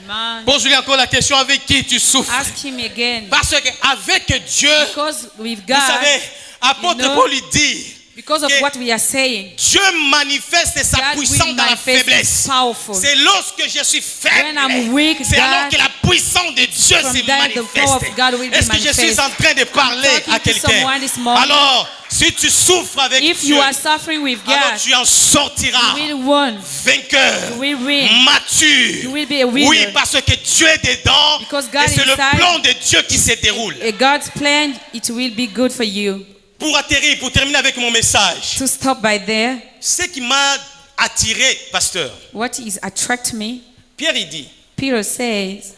Man, Pose-lui encore la question. Avec qui tu souffres? ask him again. Parce qu'avec Dieu, Because with vous God, savez, apôtre you know, Paul lui dit, because of que what we are saying, Dieu manifeste sa God puissance will dans la manifest faiblesse. His powerful. C'est lorsque je suis faible, When I'm weak, c'est alors God, que la puissance de Dieu from se that, the power of manifeste. God will be Est-ce que je suis manifest. en train de parler talking à to quelqu'un? someone this morning. Alors, si tu souffres avec if Dieu, you are suffering with alors God, tu en sortiras you will win. vainqueur, You will win. mature. You will be a winner. Oui, parce que Dieu est dedans Because God et c'est le inside, plan de Dieu qui se déroule. A God's plan, it will be good for you. Pour atterrir, pour terminer avec mon message, To stop by there, ce qui m'a attiré, pasteur, what is attract me? Pierre il dit, Peter says,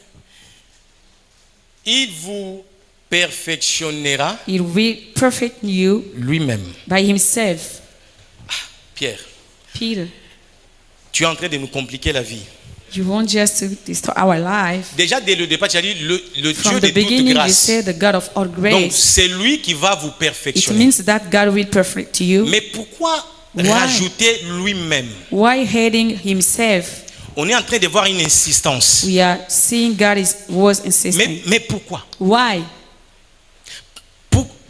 il vous perfectionnera He will perfect you lui-même. by Himself. Pierre, Peter, tu es en train de nous compliquer la vie. you want just to destroy our life. Déjà dès le départ, tu as dit le From Dieu the de toute beginning, you grâce. said the God of all Donc grace. c'est lui qui va vous It perfectionner. means that God will perfect you. Mais pourquoi Why? rajouter lui-même? Why hating Himself? On est en train de voir une insistance. We are seeing God was insisting. Mais pourquoi? Why?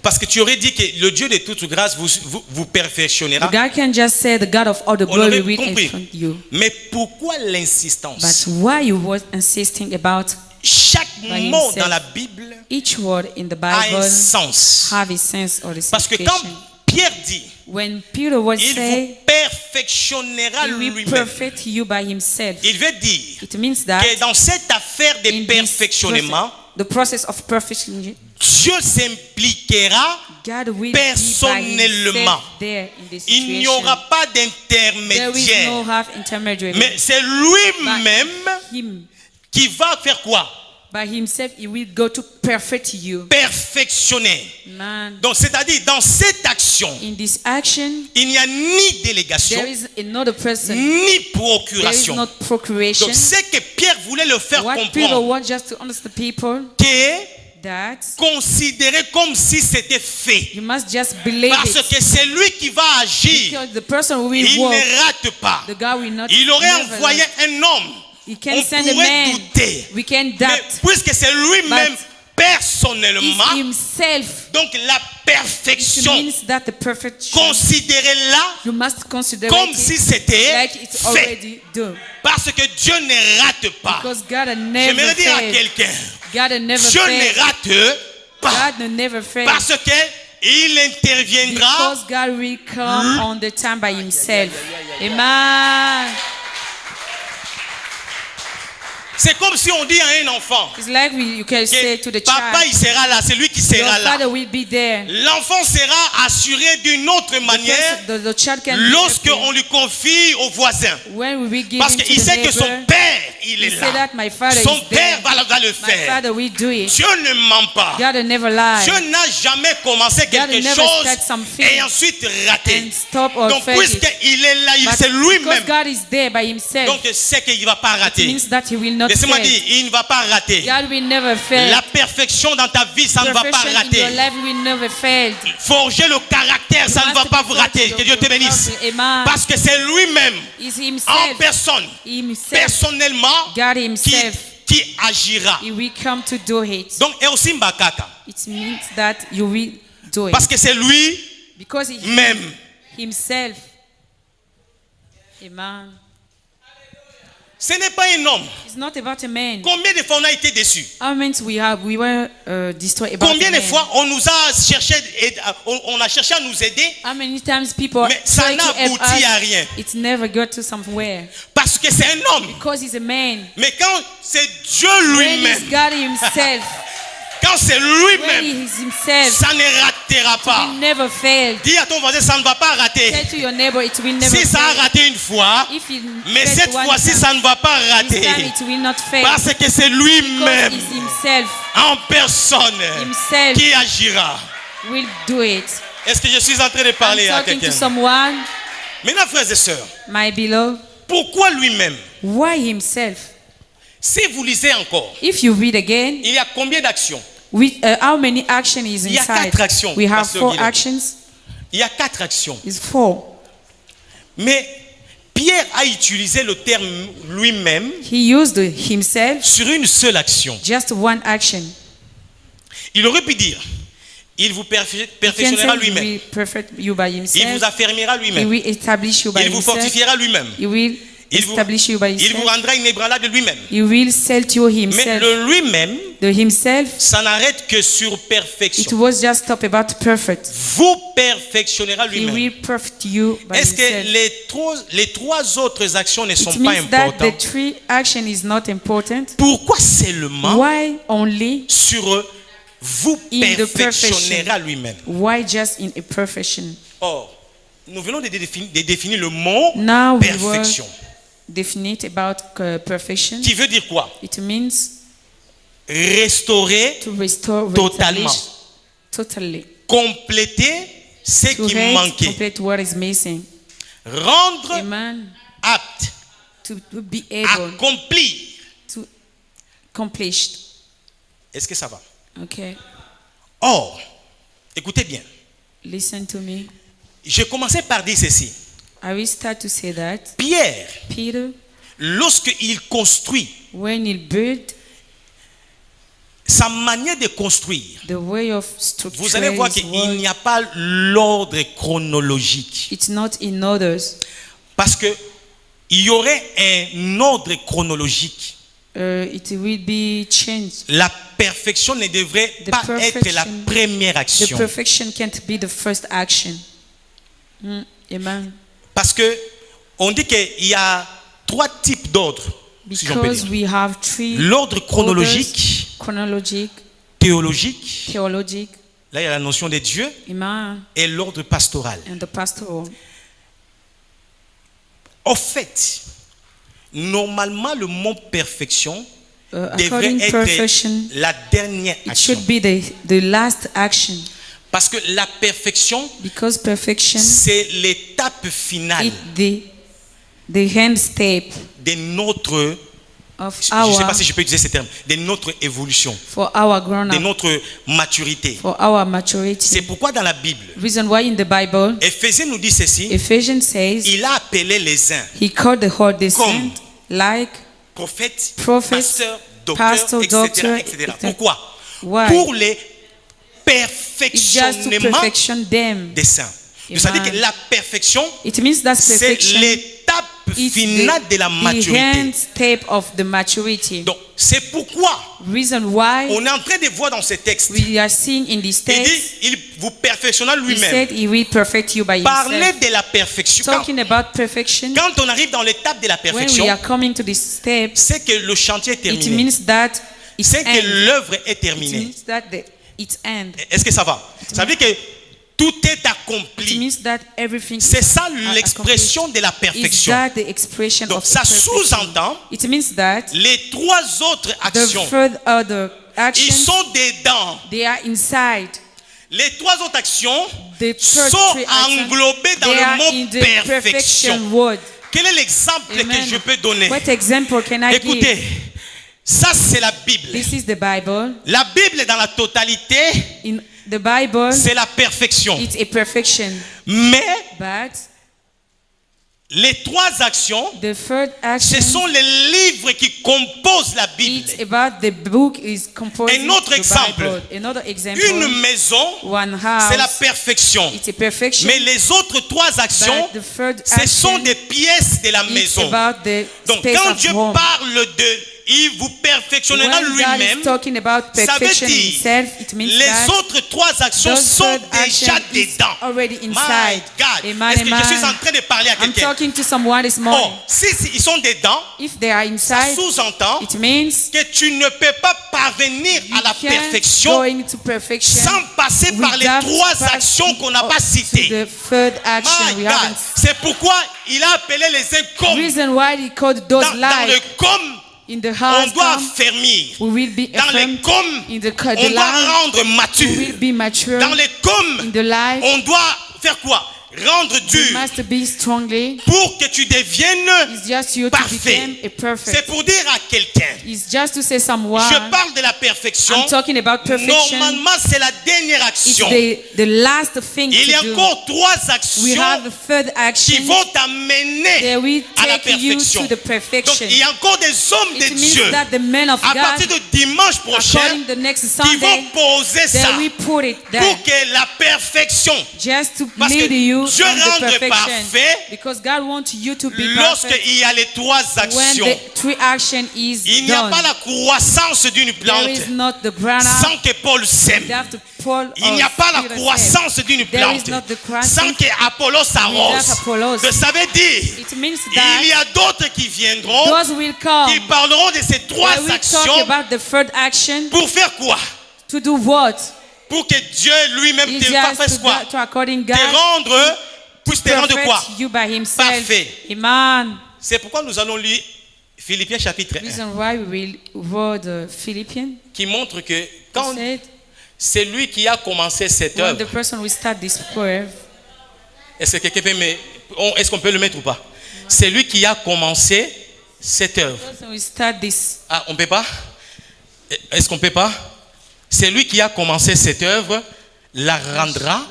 Parce que tu aurais dit que le Dieu de toute grâce vous perfectionnera. God can just say the God of all the On glory aurait will compris. influence you. Mais pourquoi l'insistance? But why you was insisting about Chaque by mot himself. dans la Bible each word in the a un Bible sens. have a sense or a Parce que quand signification. Pierre dit, When Peter was il say, vous perfectionnera He will lui-même, perfect you by Himself. il veut dire It means that que dans cette affaire de in this perfectionnement, the process of perfection, Dieu s'impliquera. God will Personnellement. be by himself there in this Il n'y situation. aura pas There is no d'intermédiaire. half intermediary. Mais c'est lui-même Him, qui va faire quoi? by Himself, He will go to perfect you. Perfectionner. Man, Donc c'est-à-dire dans cette action, in this action, il n'y a ni délégation, there is another person. ni There is procuration. not procuration. Donc c'est que Pierre voulait le faire What Peter comprendre wants just to understand people que that considérer comme si c'était fait. you must just believe Parce it. que c'est lui qui va agir. Because the person who will Il walk, ne rate pas. the God will not. Il aurait never envoyé lie. un homme. He can On send a pourrait man. douter. We can Mais doubt. puisque c'est lui-même But personnellement, It's Himself. donc la It perfection, means that the perfection considérez-la you must consider comme it si c'était like it's fait. already done. Parce que Dieu ne rate pas. Because God had never J'aimerais dire à failed. quelqu'un, God had never Dieu failed. ne rate pas. God had never failed. Parce que il interviendra. Because God will come on the time by Himself. Amen. C'est comme si on dit à un enfant It's like you can say to que the papa child, il sera là, c'est lui qui your sera là. father will be there. L'enfant sera assuré d'une autre manière The child can lorsque be on lui confie au voisin. when we will give Parce him to qu'il the sait que son neighbor, père, il he est say là. that my father Son is père there. va le My faire. father will do it. Dieu ne ment pas. God will never lie. Dieu n'a jamais commencé quelque never chose start something et ensuite raté. and stop or Donc fail it. puisqu'il est là, But c'est because lui-même. God is there by Himself, Donc c'est qu'il ne va pas it rater. means that He will not Laissez-moi fail. dire, il ne va pas rater. God will never fail. La perfection dans ta vie, ça ne va pas Perfection in rater. your life will never fail. Forger le caractère, ça ne va pas vous rater. Que Dieu te bénisse. Amen. Parce que c'est lui-même, It's en Himself. personne, Himself. personnellement, God Himself. qui qui agira. He will come to do it. Donc, et aussi mbakaka. It means that you will do it. Parce que c'est lui Because he même. himself. Amen. Ce n'est pas un homme. It's not about a man. Combien de fois on a été déçus? How many we were destroyed about Combien a de man? fois on nous a cherché, on a cherché à nous aider, How many times people mais ça try to n'a help abouti à us, rien. it never got to somewhere. Parce que c'est un homme. Because he's a man. Mais quand c'est Dieu When he's lui-même, God himself, quand c'est when lui-même, he is himself, ça ne ratera pas. he never failed. Dis à ton voisin, ça ne va pas rater. Say to your neighbor, it will never Si ça a fail. raté une fois, If he mais failed cette one fois-ci, time, ça ne va pas this rater. time it will not fail. Parce que c'est Because lui-même, it's himself en personne, Himself. qui agira. will do it. Est-ce que je suis en train de parler I'm à talking to quelqu'un? someone, Maintenant, frères et sœurs, my beloved. pourquoi lui-même? Why himself? Si vous lisez encore, If you read again, il y a combien d'actions? how many action is Il y a inside? 4 actions, We have Pasteur 4 Guillaume. actions. Il y a 4 actions. It's 4. Mais Pierre a utilisé le terme lui-même He used himself, sur une seule action. just one action. Il aurait pu dire, il vous He can say perfectionnera he lui-même. will perfect you by Il himself. vous affermira He lui-même. will establish you by Il vous himself. fortifiera lui-même. He will Il vous, establish you by il vous himself. rendra inébranlable de lui-même. He will sell to you Mais himself. le lui-même, The himself, ça n'arrête que sur it perfection. was just stop about perfect. Vous perfectionnera He lui-même. will perfect you by Est-ce que himself. les trois autres actions ne sont It pas means that the importantes? 3 action is not important. Pourquoi seulement Why only? sur vous In the perfectionnera perfection. lui-même? Why just in a perfection? Or, nous venons de définir le mot Now we were perfection. definite about perfection. Qui veut dire quoi? It means Restaurer, to restore, Totalement. reestablish, totally. compléter ce To qui rest, manquait. complete what is missing. Rendre Amen. apte, To be able accomplir. to accomplish. Est-ce que ça va? Okay. Or, écoutez bien. Listen to me. J'ai commencé par dire ceci. I will start to say that Pierre, Peter, lorsqu'il construit, when he built sa manière de construire, the way of structure, vous allez voir qu'il n'y a pas l'ordre chronologique. it's not in others. Parce que il y aurait un ordre chronologique. It will be changed. La perfection ne devrait The pas être la perfection- première The action. perfection can't be the first action. Amen. Parce que on dit qu'il y a 3 types d'ordres, si j'en peux Because dire. we have 3 L'ordre chronologique, chronologic, théologique, theologic, là il y a la notion de Dieu, amen, et l'ordre pastoral. and the pastoral. En fait, normalement le mot perfection devrait According to être perfection, la dernière it action. should be the last action. Parce que la perfection, Because perfection c'est l'étape finale is the end step de notre, of je ne sais our pas si je peux utiliser ce terme, de notre évolution, for our grown de up, notre maturité. for our C'est maturity. pourquoi dans la Bible, Reason why in the Bible, Éphésiens nous dit ceci, Ephesians says il a appelé les uns he called the whole the Comme saint like prophètes, prophets, pasteurs, docteurs, pastor, etc., doctor, etc. etc. Pourquoi? Why? Pour les It's just to perfectionnements perfection them. des saints. C'est-à-dire Amen. que la perfection, It means that c'est perfection l'étape is finale de la the maturité. end step of the maturity. Donc, c'est pourquoi Reason why on est en train de voir dans ce texte. we are seeing in this Il dit, text, il vous perfectionnera he lui-même. said he will perfect you by Parler himself. de la perfection. Quand, Talking about perfection, quand on arrive dans l'étape de la when perfection, we are coming to this step, c'est que le chantier est it terminé. means that it's C'est que end. l'œuvre est It terminée. means that it's end. Est-ce que ça va? Ça veut dire que tout est It accompli. means that everything C'est is ça l'expression de la Is perfection. that the expression Donc of ça perfection? sous-entend It means that les 3 autres the actions. third other Ils actions, sont dedans. they are inside. Les 3 autres actions The third sont three actions, englobées dans they are le in mot the perfection. perfection word. Quel est l'exemple Amen. que je peux donner? What example can I Écoutez, give? ça c'est la Bible. This is the Bible. La Bible dans la totalité, In the Bible, c'est la perfection. it's a perfection. Mais But Les 3 actions, The third action, ce sont les livres qui composent la Bible. it's about the book is composing Un autre the exemple. Bible. Another example. Une maison, One house. c'est la perfection. It's a perfection. Mais les autres 3 actions, But the third ce sont action, des pièces de la it's maison. about the Donc space quand of Dieu home. parle de il vous perfectionnera When God lui-même, is talking about ça veut perfection dire himself, it means les that autres 3 actions those sont third déjà action is dedans. already My inside. God, Amen, est-ce que je suis amen. en train de parler à I'm quelqu'un? talking to someone this morning. Oh, si ils sont dedans, If they are ça inside, sous-entend it means que tu ne peux pas parvenir you à la can't perfection going to perfection sans passer par les without 3 passing actions qu'on n'a pas to citées. the third action My we God, haven't. c'est pourquoi il a appelé les uns comme. Reason why he called those Dans le like comme, in the on house doit come, affermir. we will be Dans les affirmed. comme, In the on doit line, rendre we will mature. be mature. Dans les In comme, the life, on doit faire quoi? Rendre you dur must be strongly. pour que tu deviennes It's just you to parfait. become a perfect. C'est pour dire à quelqu'un, It's just to say someone. je parle de la perfection. I'm talking about perfection. Normalement, c'est la dernière It's action. the last thing Il y a to do. encore 3 We have actions the third qui action vont t'amener that will à la take you perfection. to the Donc, perfection. il y a encore des hommes de It Dieu means that the men of à God, partir de dimanche prochain according the next qui vont Sunday, poser ça that we put it there pour que la perfection, just to parce que lead you Dieu on the rendre perfection. parfait Because God wants you to be perfect lorsqu'il y a les 3 when actions. the three action is Il n'y a done. pas la croissance d'une There plante is not the ground up. sans que Paul sème. You have to pull Il n'y a pas la croissance d'une There is plante not the croissance sans que Apollos arrose. Apollos. Ça veut dire It means il y that a d'autres qui viendront, those will come. qui parleront de ces 3 When we talk actions about the third action, pour faire quoi? to do what? Pour que Dieu lui-même It's te just fasse quoi? to according God Te rendre, puisse te rendre perfect quoi? you by himself. Parfait. Amen. C'est pourquoi nous allons lire Philippiens chapitre 1 Reason why we will read Philippians. qui montre que He quand said, c'est lui qui a commencé cette when the œuvre, person will start this prayer, est-ce que quelqu'un peut est-ce qu'on peut le mettre ou pas? C'est lui qui a commencé cette œuvre. the person will start this. Ah, on peut pas? Est-ce qu'on peut pas? C'est lui qui a commencé cette œuvre, la rendra,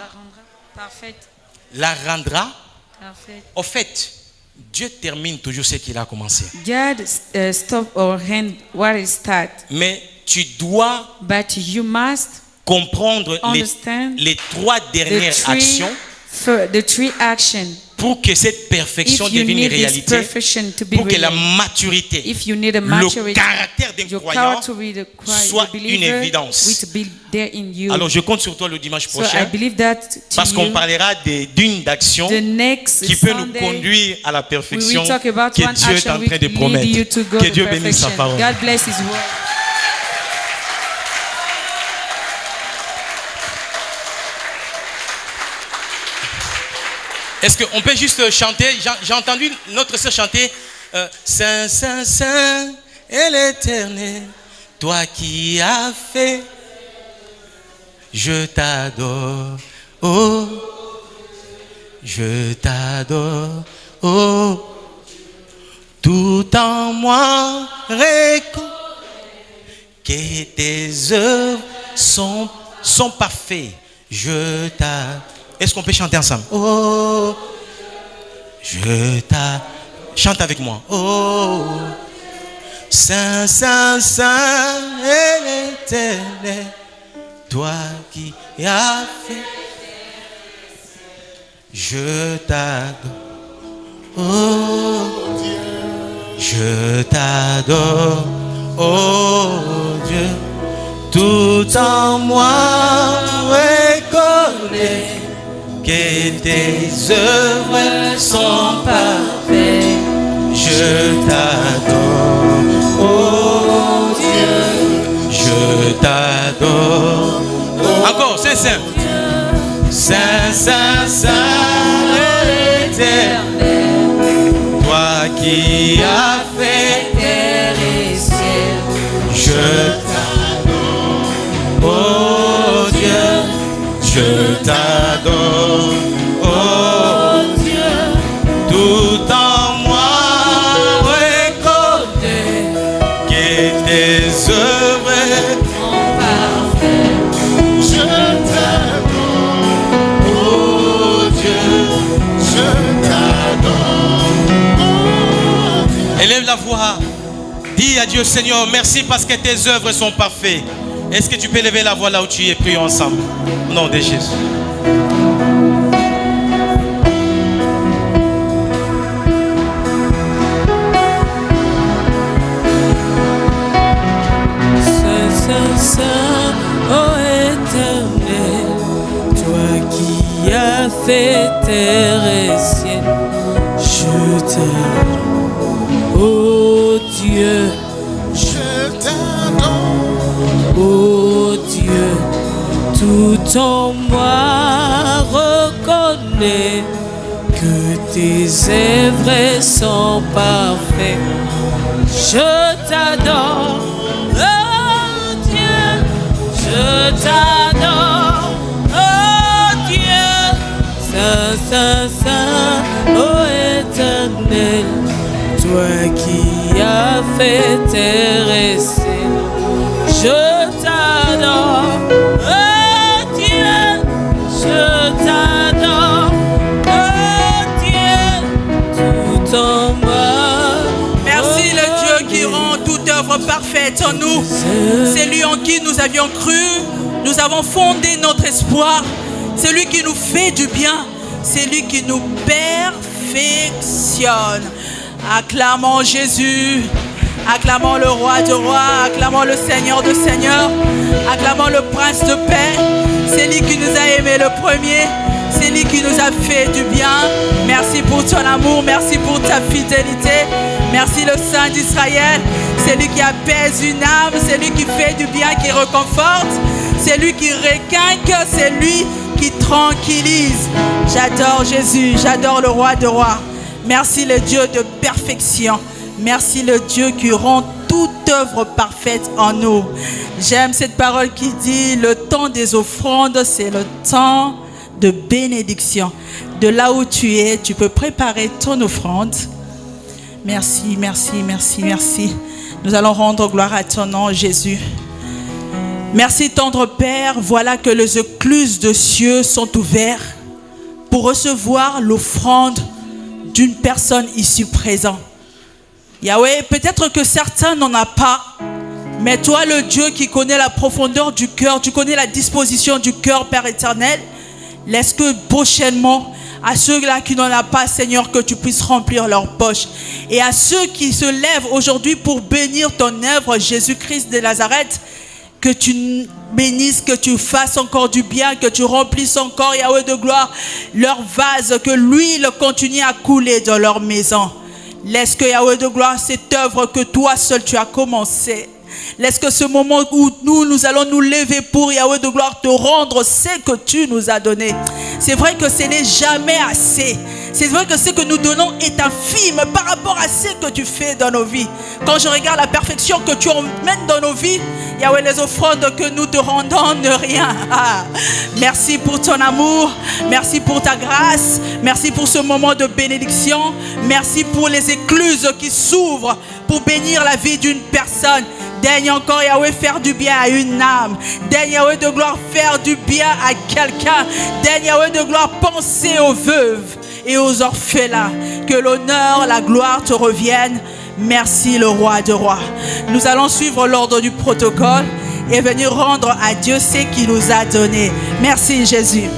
Parfaite. la rendra. Parfaite. Au fait, Dieu termine toujours ce qu'il a commencé. God stop or hand what is start, Mais tu dois but you must comprendre understand les 3 dernières actions the three action. pour que cette perfection If you devienne une need this réalité, perfection to be pour que la real, maturité, if you need a le maturity, caractère d'un your croyant character with soit the une believer évidence. will be there in you. Alors je compte sur toi le dimanche So I prochain believe that parce to qu'on you, parlera d'une d'action the next qui peut nous Sunday, conduire à la we perfection will talk about que one Dieu est action en which train de lead you promettre. to go Que to Dieu bénisse sa perfection. parole. God bless His word. Est-ce qu'on peut juste chanter? J'ai entendu notre sœur chanter Saint, Saint, Saint est l'Éternel, toi qui as fait, je t'adore, oh, je t'adore, oh, tout en moi reconnaît que tes œuvres sont parfaites, je t'adore. Est-ce qu'on peut chanter ensemble? Oh, je t'adore. Chante avec moi. Oh, Saint, Saint, Saint est l'Éternel, toi qui as fait, je t'adore. Oh, je t'adore. Oh Dieu, tout en moi reconnais que tes œuvres sont parfaites. Je t'adore, oh Dieu, je t'adore. Encore, c'est Saint. Saint, Saint, Saint est l'Éternel, toi qui as fait terre et ciel. Je t'adore, oh Dieu, je t'adore, oh Dieu, tout en moi reconnais que tes œuvres sont parfaites. Je t'adore, oh Dieu, je t'adore. la voix. Dis à Dieu, Seigneur, merci parce que tes œuvres sont parfaites. Est-ce que tu peux lever la voix là où tu es? Prions ensemble. Au nom de Jésus. Saint, ô éternel, toi qui as fait terre et ciel, je t'adore, ô Dieu, je t'adore, ô Dieu, tout en moi reconnaît que tes œuvres sont parfaites, je t'adore. Je t'adore, oh Dieu, Saint, Saint, Saint, oh éternel, toi qui as fait terre et ciel, je t'adore, oh Dieu, je t'adore, oh Dieu, tout en moi. Merci le Dieu qui rend toute œuvre parfaite en nous. C'est lui en qui nous avions cru, nous avons fondé notre espoir. C'est lui qui nous fait du bien, c'est lui qui nous perfectionne. Acclamons Jésus, acclamons le roi de rois, acclamons le Seigneur de seigneurs, acclamons le prince de paix. C'est lui qui nous a aimés le premier, c'est lui qui nous a fait du bien. Merci pour ton amour, merci pour ta fidélité. Merci le Saint d'Israël. C'est lui qui apaise une âme, c'est lui qui fait du bien, qui réconforte, c'est lui qui requinque, c'est lui qui tranquillise. J'adore Jésus, j'adore le roi de rois. Merci le Dieu de perfection. Merci le Dieu qui rend toute œuvre parfaite en nous. J'aime cette parole qui dit, le temps des offrandes, c'est le temps de bénédiction. De là où tu es, tu peux préparer ton offrande. Merci, merci, merci, merci. Nous allons rendre gloire à ton nom, Jésus. Merci, tendre Père. Voilà que les écluses de cieux sont ouvertes pour recevoir l'offrande d'une personne ici présente. Yahweh, peut-être que certains n'en ont pas, mais toi, le Dieu qui connaît la profondeur du cœur, tu connais la disposition du cœur, Père éternel, laisse que prochainement, à ceux-là qui n'en ont pas, Seigneur, que tu puisses remplir leurs poches. Et à ceux qui se lèvent aujourd'hui pour bénir ton œuvre, Jésus-Christ de Nazareth, que tu bénisses, que tu fasses encore du bien, que tu remplisses encore, Yahweh de gloire, leur vase, que l'huile continue à couler dans leur maison. Laisse que, Yahweh de gloire, cette œuvre que toi seul tu as commencé, laisse que ce moment où nous allons nous lever pour, Yahweh de gloire, te rendre ce que tu nous as donné. C'est vrai que ce n'est jamais assez. C'est vrai que ce que nous donnons est infime par rapport à ce que tu fais dans nos vies. Quand je regarde la perfection que tu emmènes dans nos vies, Yahweh, les offrandes que nous te rendons ne rien. Merci pour ton amour, merci pour ta grâce, merci pour ce moment de bénédiction, merci pour les écluses qui s'ouvrent pour bénir la vie d'une personne. Daigne encore, Yahweh, faire du bien à une âme. Daigne, Yahweh de gloire, faire du bien à quelqu'un. Daigne, Yahweh de gloire, penser aux veuves et aux orphelins. Que l'honneur, la gloire te reviennent. Merci le roi de rois. Nous allons suivre l'ordre du protocole et venir rendre à Dieu ce qu'il nous a donné. Merci Jésus.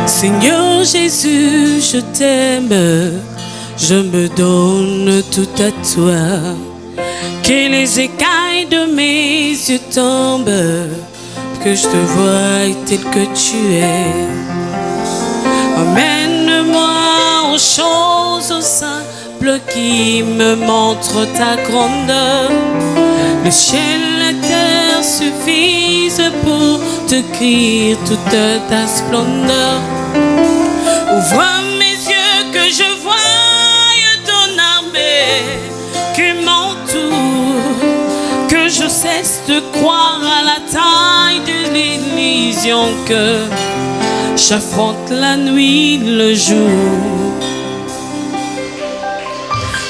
Seigneur Jésus, je t'aime, je me donne tout à toi. Que les écailles de mes yeux tombent, que je te voie tel que tu es. Emmène-moi aux choses simples qui me montrent ta grandeur. Le ciel, la terre suffisent pour te crier toute ta splendeur. Ouvre mes yeux que je voie ton armée qui m'entoure, que je cesse de croire à la taille de l'illusion, que j'affronte la nuit, le jour.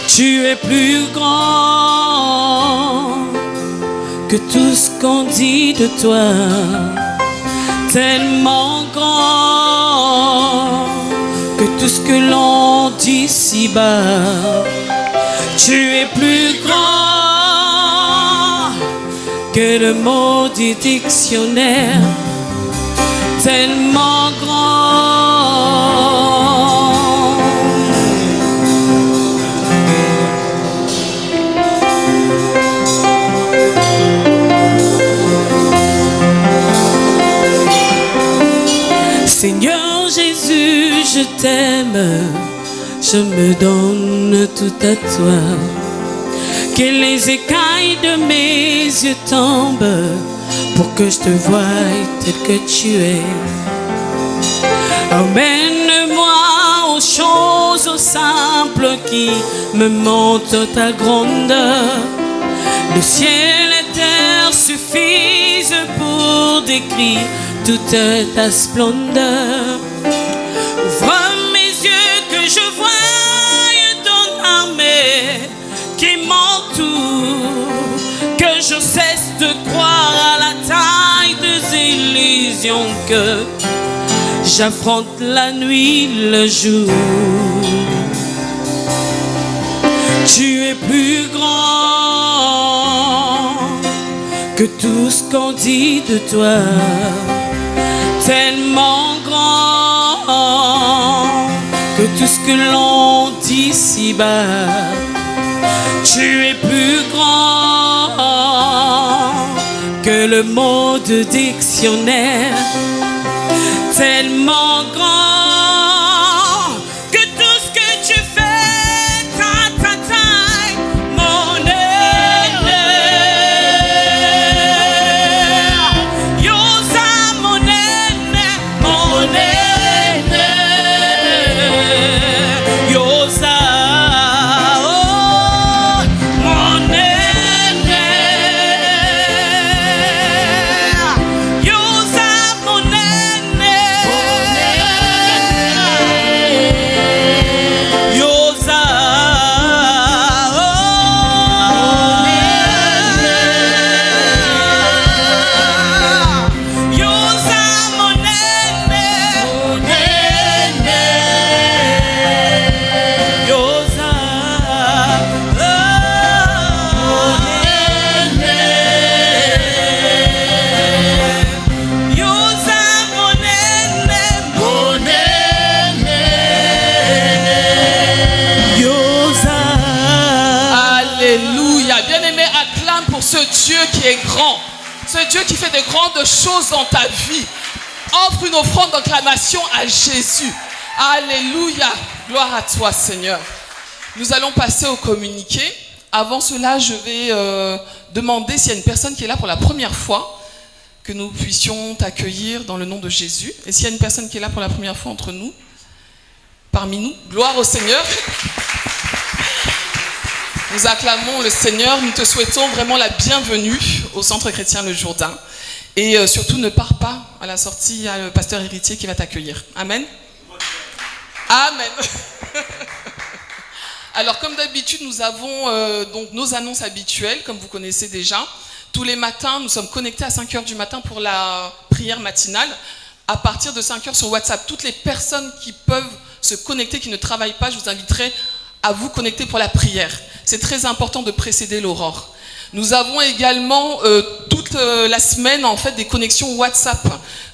Tu es plus grand que tout ce qu'on dit de toi, tellement grand que tout ce que l'on dit ici-bas. Tu es plus grand que le mot du dictionnaire, tellement grand. Seigneur Jésus, je t'aime, je me donne tout à toi. Que les écailles de mes yeux tombent pour que je te voie tel que tu es. Emmène-moi aux choses simples qui me montrent ta grandeur. Le ciel et la terre suffisent pour décrire toute ta splendeur. Ouvre mes yeux que je voie ton armée qui m'entoure, que je cesse de croire à la taille des illusions, que j'affronte la nuit, le jour. Tu es plus grand que tout ce qu'on dit de toi, tellement grand que tout ce que l'on dit ici-bas. Tu es plus grand que le mot de dictionnaire, tellement grand que tout ce que tu fais, ta taille, mon aîné. Yosa, mon aîné, mon aîné. Yosa. Grand, ce Dieu qui fait de grandes choses dans ta vie. Offre une offrande d'acclamation à Jésus. Alléluia, gloire à toi Seigneur. Nous allons passer au communiqué. Avant cela, je vais demander s'il y a une personne qui est là pour la première fois, que nous puissions t'accueillir dans le nom de Jésus. Et s'il y a une personne qui est là pour la première fois entre nous, parmi nous, gloire au Seigneur. Nous acclamons le Seigneur, nous te souhaitons vraiment la bienvenue au Centre Chrétien Le Jourdain. Et surtout, ne pars pas à la sortie, il y a le pasteur héritier qui va t'accueillir. Amen. Amen. Alors, comme d'habitude, nous avons donc nos annonces habituelles, comme vous connaissez déjà. Tous les matins, nous sommes connectés à 5h du matin pour la prière matinale. À partir de 5h sur WhatsApp, toutes les personnes qui peuvent se connecter, qui ne travaillent pas, je vous inviterai à vous connecter pour la prière. C'est très important de précéder l'aurore. Nous avons également toute la semaine en fait des connexions WhatsApp.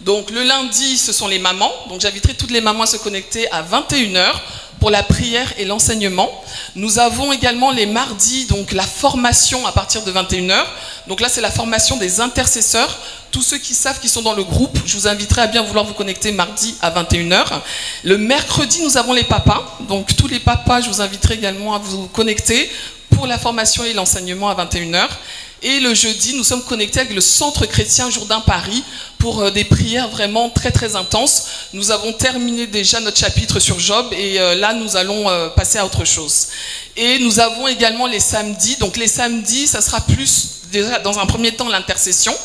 Donc le lundi, ce sont les mamans. Donc j'inviterai toutes les mamans à se connecter à 21h pour la prière et l'enseignement. Nous avons également les mardis, donc la formation à partir de 21h. Donc là, c'est la formation des intercesseurs. Tous ceux qui savent qu'ils sont dans le groupe, je vous inviterai à bien vouloir vous connecter mardi à 21h. Le mercredi, nous avons les papas. Donc tous les papas, je vous inviterai également à vous connecter pour la formation et l'enseignement à 21h. Et le jeudi, nous sommes connectés avec le Centre Chrétien Jourdain Paris pour des prières vraiment très très intenses. Nous avons terminé déjà notre chapitre sur Job et là nous allons passer à autre chose. Et nous avons également les samedis. Donc les samedis, ça sera plus déjà dans un premier temps l'intercession.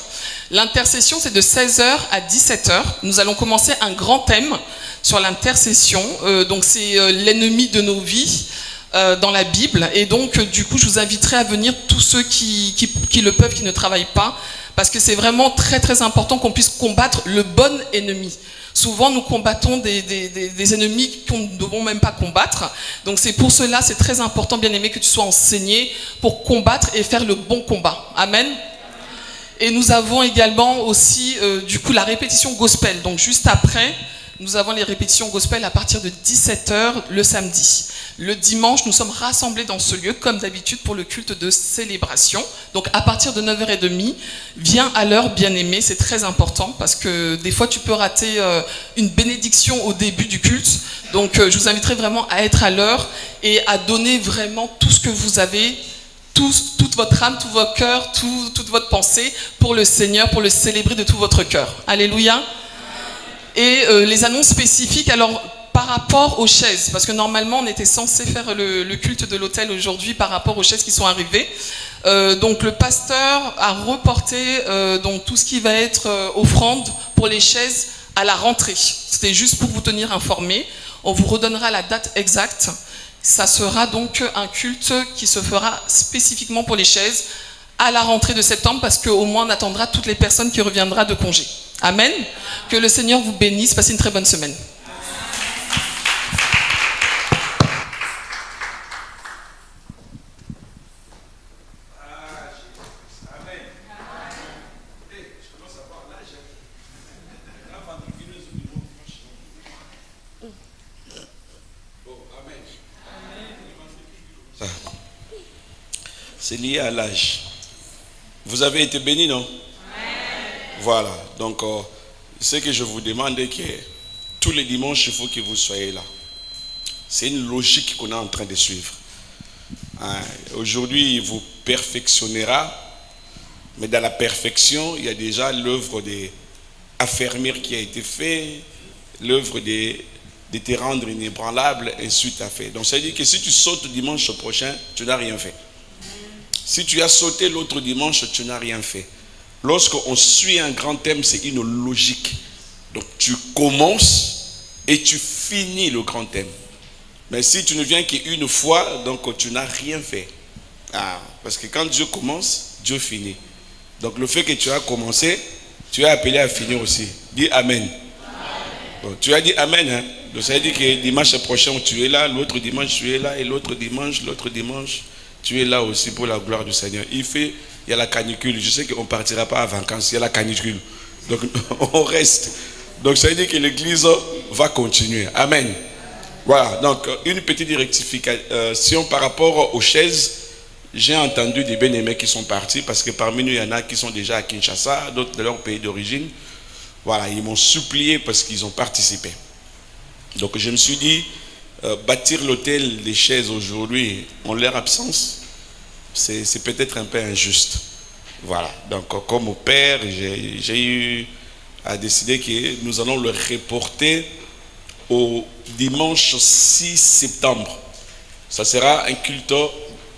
L'intercession, c'est de 16h à 17h. Nous allons commencer un grand thème sur l'intercession. Donc c'est l'ennemi de nos vies. dans la Bible. Et donc, du coup, je vous inviterai à venir tous ceux qui le peuvent, qui ne travaillent pas, parce que c'est vraiment très très important qu'on puisse combattre le bon ennemi. Souvent, nous combattons des ennemis qu'on ne devons même pas combattre. Donc, c'est pour cela, c'est très important, bien aimé, que tu sois enseigné pour combattre et faire le bon combat. Amen. Et nous avons également aussi, du coup, la répétition gospel. Donc, juste après, nous avons les répétitions gospel à partir de 17h le samedi. Le dimanche, nous sommes rassemblés dans ce lieu, comme d'habitude, pour le culte de célébration. Donc, à partir de 9h30, viens à l'heure, bien-aimé. C'est très important parce que des fois, tu peux rater une bénédiction au début du culte. Donc, je vous inviterai vraiment à être à l'heure et à donner vraiment tout ce que vous avez, toute votre âme, tout votre cœur, toute votre pensée pour le Seigneur, pour le célébrer de tout votre cœur. Alléluia. Et les annonces spécifiques, alors par rapport aux chaises, parce que normalement on était censé faire le culte de l'autel aujourd'hui par rapport aux chaises qui sont arrivées. Donc le pasteur a reporté donc tout ce qui va être offrande pour les chaises à la rentrée. C'était juste pour vous tenir informés. On vous redonnera la date exacte. Ça sera donc un culte qui se fera spécifiquement pour les chaises à la rentrée de septembre, parce qu'au moins on attendra toutes les personnes qui reviendront de congé. Amen. Que le Seigneur vous bénisse. Passez une très bonne semaine. C'est lié à l'âge. Vous avez été bénis, non? Voilà. Donc, ce que je vous demande est que tous les dimanches, il faut que vous soyez là. C'est une logique qu'on est en train de suivre. Aujourd'hui, il vous perfectionnera, mais dans la perfection, il y a déjà l'œuvre d'affermir qui a été faite, l'œuvre de te rendre inébranlable, et suite à fait. Donc, ça veut dire que si tu sautes dimanche prochain, tu n'as rien fait. Si tu as sauté l'autre dimanche, tu n'as rien fait. Lorsqu'on suit un grand thème, c'est une logique. Donc tu commences et tu finis le grand thème. Mais si tu ne viens qu'une fois, donc tu n'as rien fait. Parce que quand Dieu commence, Dieu finit. Donc le fait que tu as commencé, tu es appelé à finir aussi. Dis Amen. Bon, tu as dit Amen. Hein? Donc ça veut dire que dimanche prochain, tu es là, l'autre dimanche, tu es là, et l'autre dimanche, tu es là aussi pour la gloire du Seigneur. Il y a la canicule. Je sais qu'on ne partira pas à vacances. Il y a la canicule. Donc, on reste. Donc, ça veut dire que l'église va continuer. Amen. Voilà. Donc, une petite rectification par rapport aux chaises. J'ai entendu des bien-aimés qui sont partis parce que parmi nous, il y en a qui sont déjà à Kinshasa, d'autres de leur pays d'origine. Voilà. Ils m'ont supplié parce qu'ils ont participé. Donc, je me suis dit, bâtir l'hôtel des chaises aujourd'hui en leur absence, c'est peut-être un peu injuste. Voilà. Donc, comme père, j'ai eu à décider que nous allons le reporter au dimanche 6 septembre. Ça sera un culte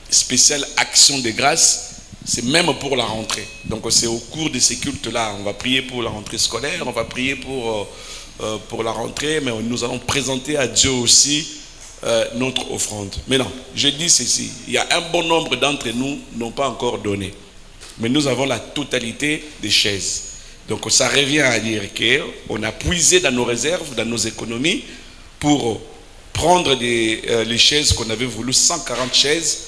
spécial Action de grâce. C'est même pour la rentrée. Donc, c'est au cours de ces cultes-là. On va prier pour la rentrée scolaire, on va prier pour la rentrée, mais nous allons présenter à Dieu aussi notre offrande. Maintenant, je dis ceci, il y a un bon nombre d'entre nous n'ont pas encore donné, mais nous avons la totalité des chaises. Donc ça revient à dire qu'on a puisé dans nos réserves, dans nos économies, pour prendre les chaises qu'on avait voulu, 140 chaises,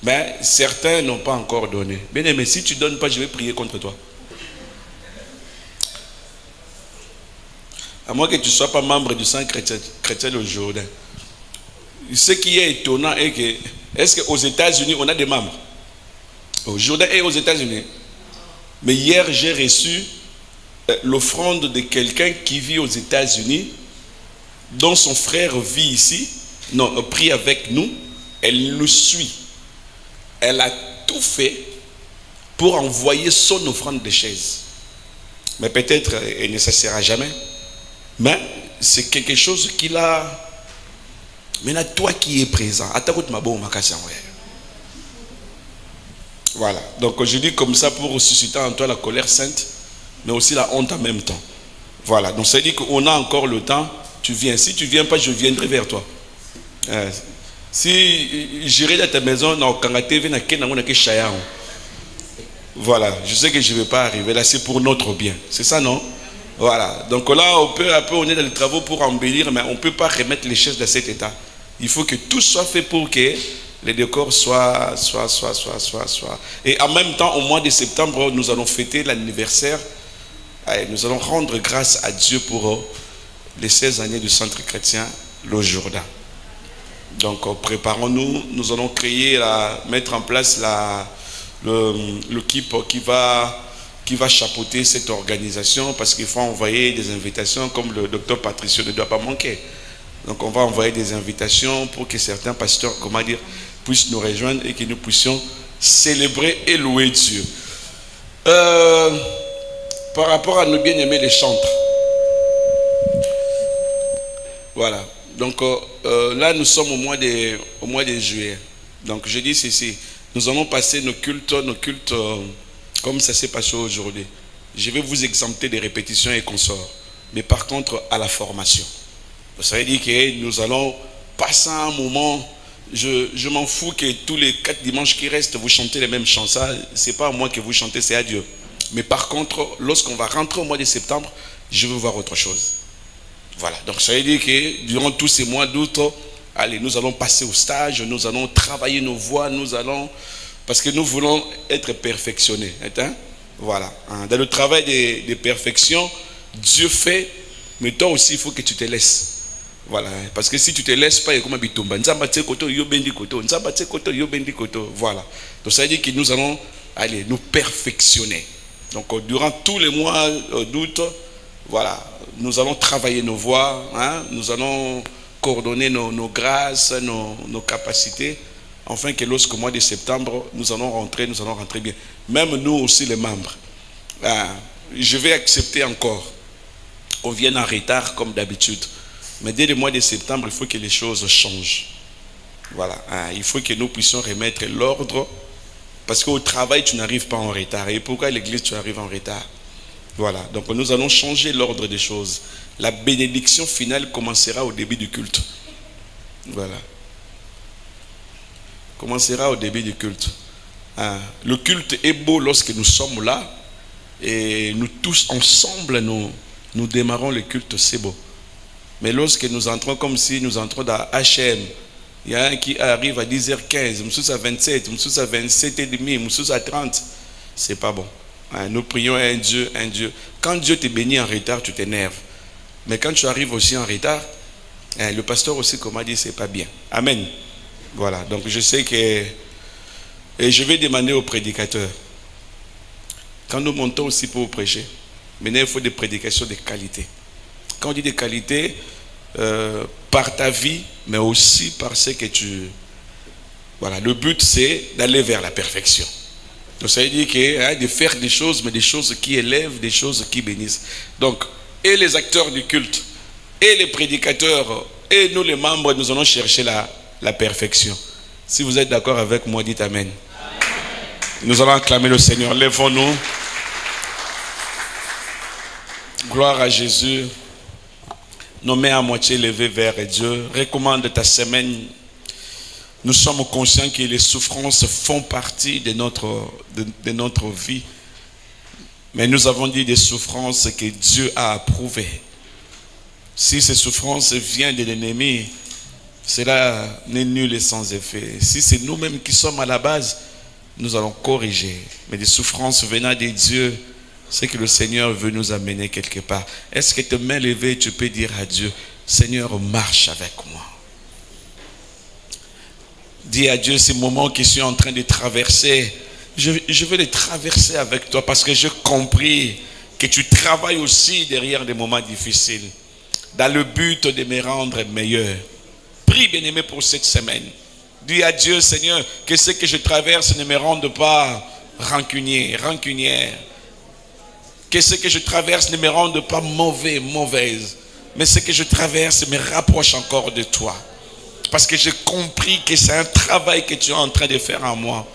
mais certains n'ont pas encore donné. Bien aimé, si tu ne donnes pas, je vais prier contre toi. À moins que tu ne sois pas membre du sang chrétien au Jourdain. Ce qui est étonnant est que, est-ce qu'aux États-Unis, on a des membres? Au Jourdain et aux États-Unis. Mais hier, j'ai reçu l'offrande de quelqu'un qui vit aux États-Unis, dont son frère vit ici, prie avec nous, elle nous suit. Elle a tout fait pour envoyer son offrande de chaise. Mais peut-être, elle ne cessera jamais. Mais c'est quelque chose qu'il a... Maintenant, toi qui es présent, voilà. Donc, je dis comme ça pour susciter en toi la colère sainte, mais aussi la honte en même temps. Voilà. Donc, ça veut dire qu'on a encore le temps. Tu viens. Si tu ne viens pas, je viendrai vers toi. Si j'irai dans ta maison, voilà, je sais que je ne vais pas arriver là, c'est pour notre bien. C'est ça, non? Voilà. Donc là, peu à peu, on est dans les travaux pour embellir, mais on ne peut pas remettre les chaises dans cet état. Il faut que tout soit fait pour que les décors soient. Et en même temps, au mois de septembre, nous allons fêter l'anniversaire. Nous allons rendre grâce à Dieu pour les 16 années du centre chrétien, le Jourdain. Donc, préparons-nous. Nous allons mettre en place l'équipe qui va chapeauter cette organisation, parce qu'il faut envoyer des invitations, comme le docteur Patricio ne doit pas manquer. Donc on va envoyer des invitations pour que certains pasteurs, puissent nous rejoindre et que nous puissions célébrer et louer Dieu. Par rapport à nos bien-aimés les chantres. Voilà. Donc là nous sommes au mois de juillet. Donc je dis ceci, nous allons passer nos cultes comme ça s'est passé aujourd'hui. Je vais vous exempter des répétitions et consorts. Mais par contre, à la formation. Ça veut dire que nous allons passer un moment. Je m'en fous que tous les 4 dimanches qui restent, vous chantez les mêmes chants. Ça, c'est pas à moi que vous chantez, c'est à Dieu. Mais par contre, lorsqu'on va rentrer au mois de septembre, je veux voir autre chose. Voilà. Donc ça veut dire que durant tous ces mois d'août, allez, nous allons passer au stage, nous allons travailler nos voix, parce que nous voulons être perfectionnés. Voilà. Dans le travail de perfection, Dieu fait, mais toi aussi il faut que tu te laisses. Voilà. Parce que si tu te laisses pas, il y a comme un bitumba. Voilà. Donc ça veut dire que nous allons nous perfectionner. Donc durant tous les mois d'août, voilà, nous allons travailler nos voix, nous allons coordonner nos grâces, nos capacités, afin que lorsqu'au mois de septembre, nous allons rentrer bien. Même nous aussi les membres. Je vais accepter encore qu'on vienne en retard comme d'habitude. Mais dès le mois de septembre, il faut que les choses changent. Voilà. Il faut que nous puissions remettre l'ordre. Parce qu'au travail, tu n'arrives pas en retard. Et pourquoi à l'église, tu arrives en retard? Voilà. Donc nous allons changer l'ordre des choses. La bénédiction finale commencera au début du culte. Voilà. Commencera au début du culte. Le culte est beau lorsque nous sommes là. Et nous tous ensemble, nous démarrons le culte, c'est beau. Mais lorsque nous entrons comme si nous entrons dans HM, il y a un qui arrive à 10h15, Moussous à 27, Moussous à 27h30, Moussous à 30, c'est pas bon. Nous prions un Dieu. Quand Dieu te bénit en retard, tu t'énerves. Mais quand tu arrives aussi en retard, le pasteur aussi, comme a dit, c'est pas bien. Amen. Voilà, donc je sais que... Et je vais demander aux prédicateurs, quand nous montons aussi pour prêcher, maintenant il faut des prédications de qualité. Quand on dit de qualité, par ta vie, mais aussi par ce que tu... Voilà, le but c'est d'aller vers la perfection. Donc ça veut dire que, de faire des choses, mais des choses qui élèvent, des choses qui bénissent. Donc, et les acteurs du culte, et les prédicateurs, et nous les membres, nous allons chercher la perfection. Si vous êtes d'accord avec moi, dites Amen. Nous allons acclamer le Seigneur. Lèvons-nous. Gloire à Jésus. Nos mains à moitié levées vers Dieu. Recommande ta semaine. Nous sommes conscients que les souffrances font partie de notre vie. Mais nous avons dit des souffrances que Dieu a approuvées. Si ces souffrances viennent de l'ennemi, cela n'est nul et sans effet. Si c'est nous-mêmes qui sommes à la base, nous allons corriger. Mais des souffrances venant de Dieu, c'est que le Seigneur veut nous amener quelque part. Est-ce que tes mains levées, tu peux dire à Dieu, Seigneur, marche avec moi. Dis à Dieu, ces moments que je suis en train de traverser, je veux les traverser avec toi parce que j'ai compris que tu travailles aussi derrière des moments difficiles, dans le but de me rendre meilleur. Prie, bien-aimé, pour cette semaine. Dis à Dieu, Seigneur, que ce que je traverse ne me rende pas rancunière. Que ce que je traverse ne me rende pas mauvaise. Mais ce que je traverse me rapproche encore de toi. Parce que j'ai compris que c'est un travail que tu es en train de faire en moi.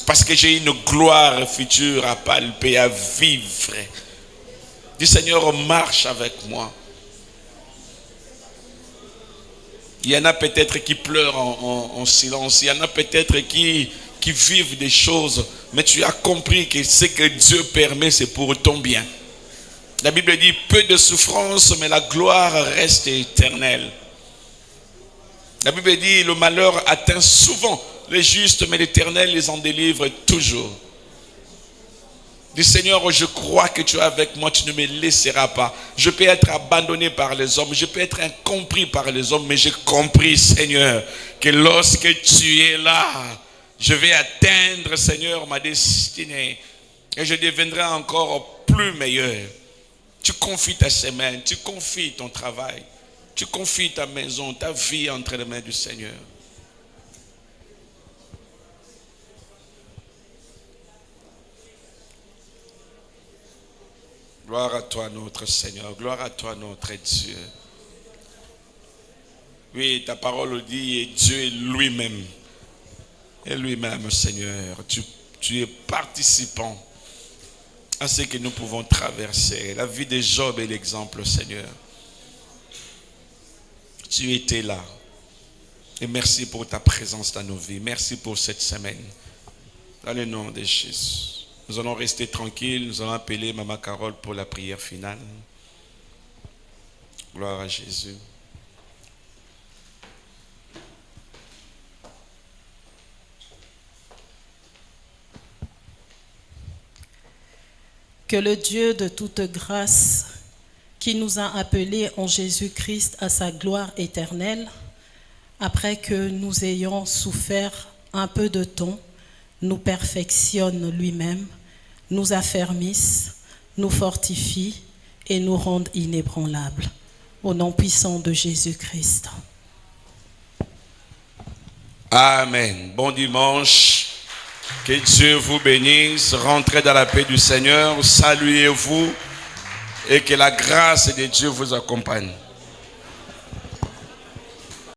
Parce que j'ai une gloire future à palper, à vivre. Dis, Seigneur, marche avec moi. Il y en a peut-être qui pleurent en silence. Il y en a peut-être qui vivent des choses. Mais tu as compris que ce que Dieu permet, c'est pour ton bien. La Bible dit peu de souffrance, mais la gloire reste éternelle. La Bible dit le malheur atteint souvent les justes, mais l'Éternel les en délivre toujours. Dis Seigneur, je crois que tu es avec moi, tu ne me laisseras pas. Je peux être abandonné par les hommes, je peux être incompris par les hommes, mais j'ai compris, Seigneur, que lorsque tu es là, je vais atteindre, Seigneur, ma destinée et je deviendrai encore plus meilleur. Tu confies ta semaine, tu confies ton travail, tu confies ta maison, ta vie entre les mains du Seigneur. Gloire à toi notre Seigneur, gloire à toi notre Dieu. Oui, ta parole le dit, et Dieu est lui-même. Et lui-même, Seigneur, tu es participant à ce que nous pouvons traverser. La vie de Job est l'exemple, Seigneur. Tu étais là. Et merci pour ta présence dans nos vies. Merci pour cette semaine. Dans le nom de Jésus. Nous allons rester tranquilles. Nous allons appeler Maman Carole pour la prière finale. Gloire à Jésus. Que le Dieu de toute grâce, qui nous a appelés en Jésus-Christ à sa gloire éternelle, après que nous ayons souffert un peu de temps, nous perfectionne lui-même, nous affermisse, nous fortifie et nous rende inébranlables. Au nom puissant de Jésus-Christ. Amen. Bon dimanche. Que Dieu vous bénisse. Rentrez dans la paix du Seigneur. Saluez-vous et que la grâce de Dieu vous accompagne.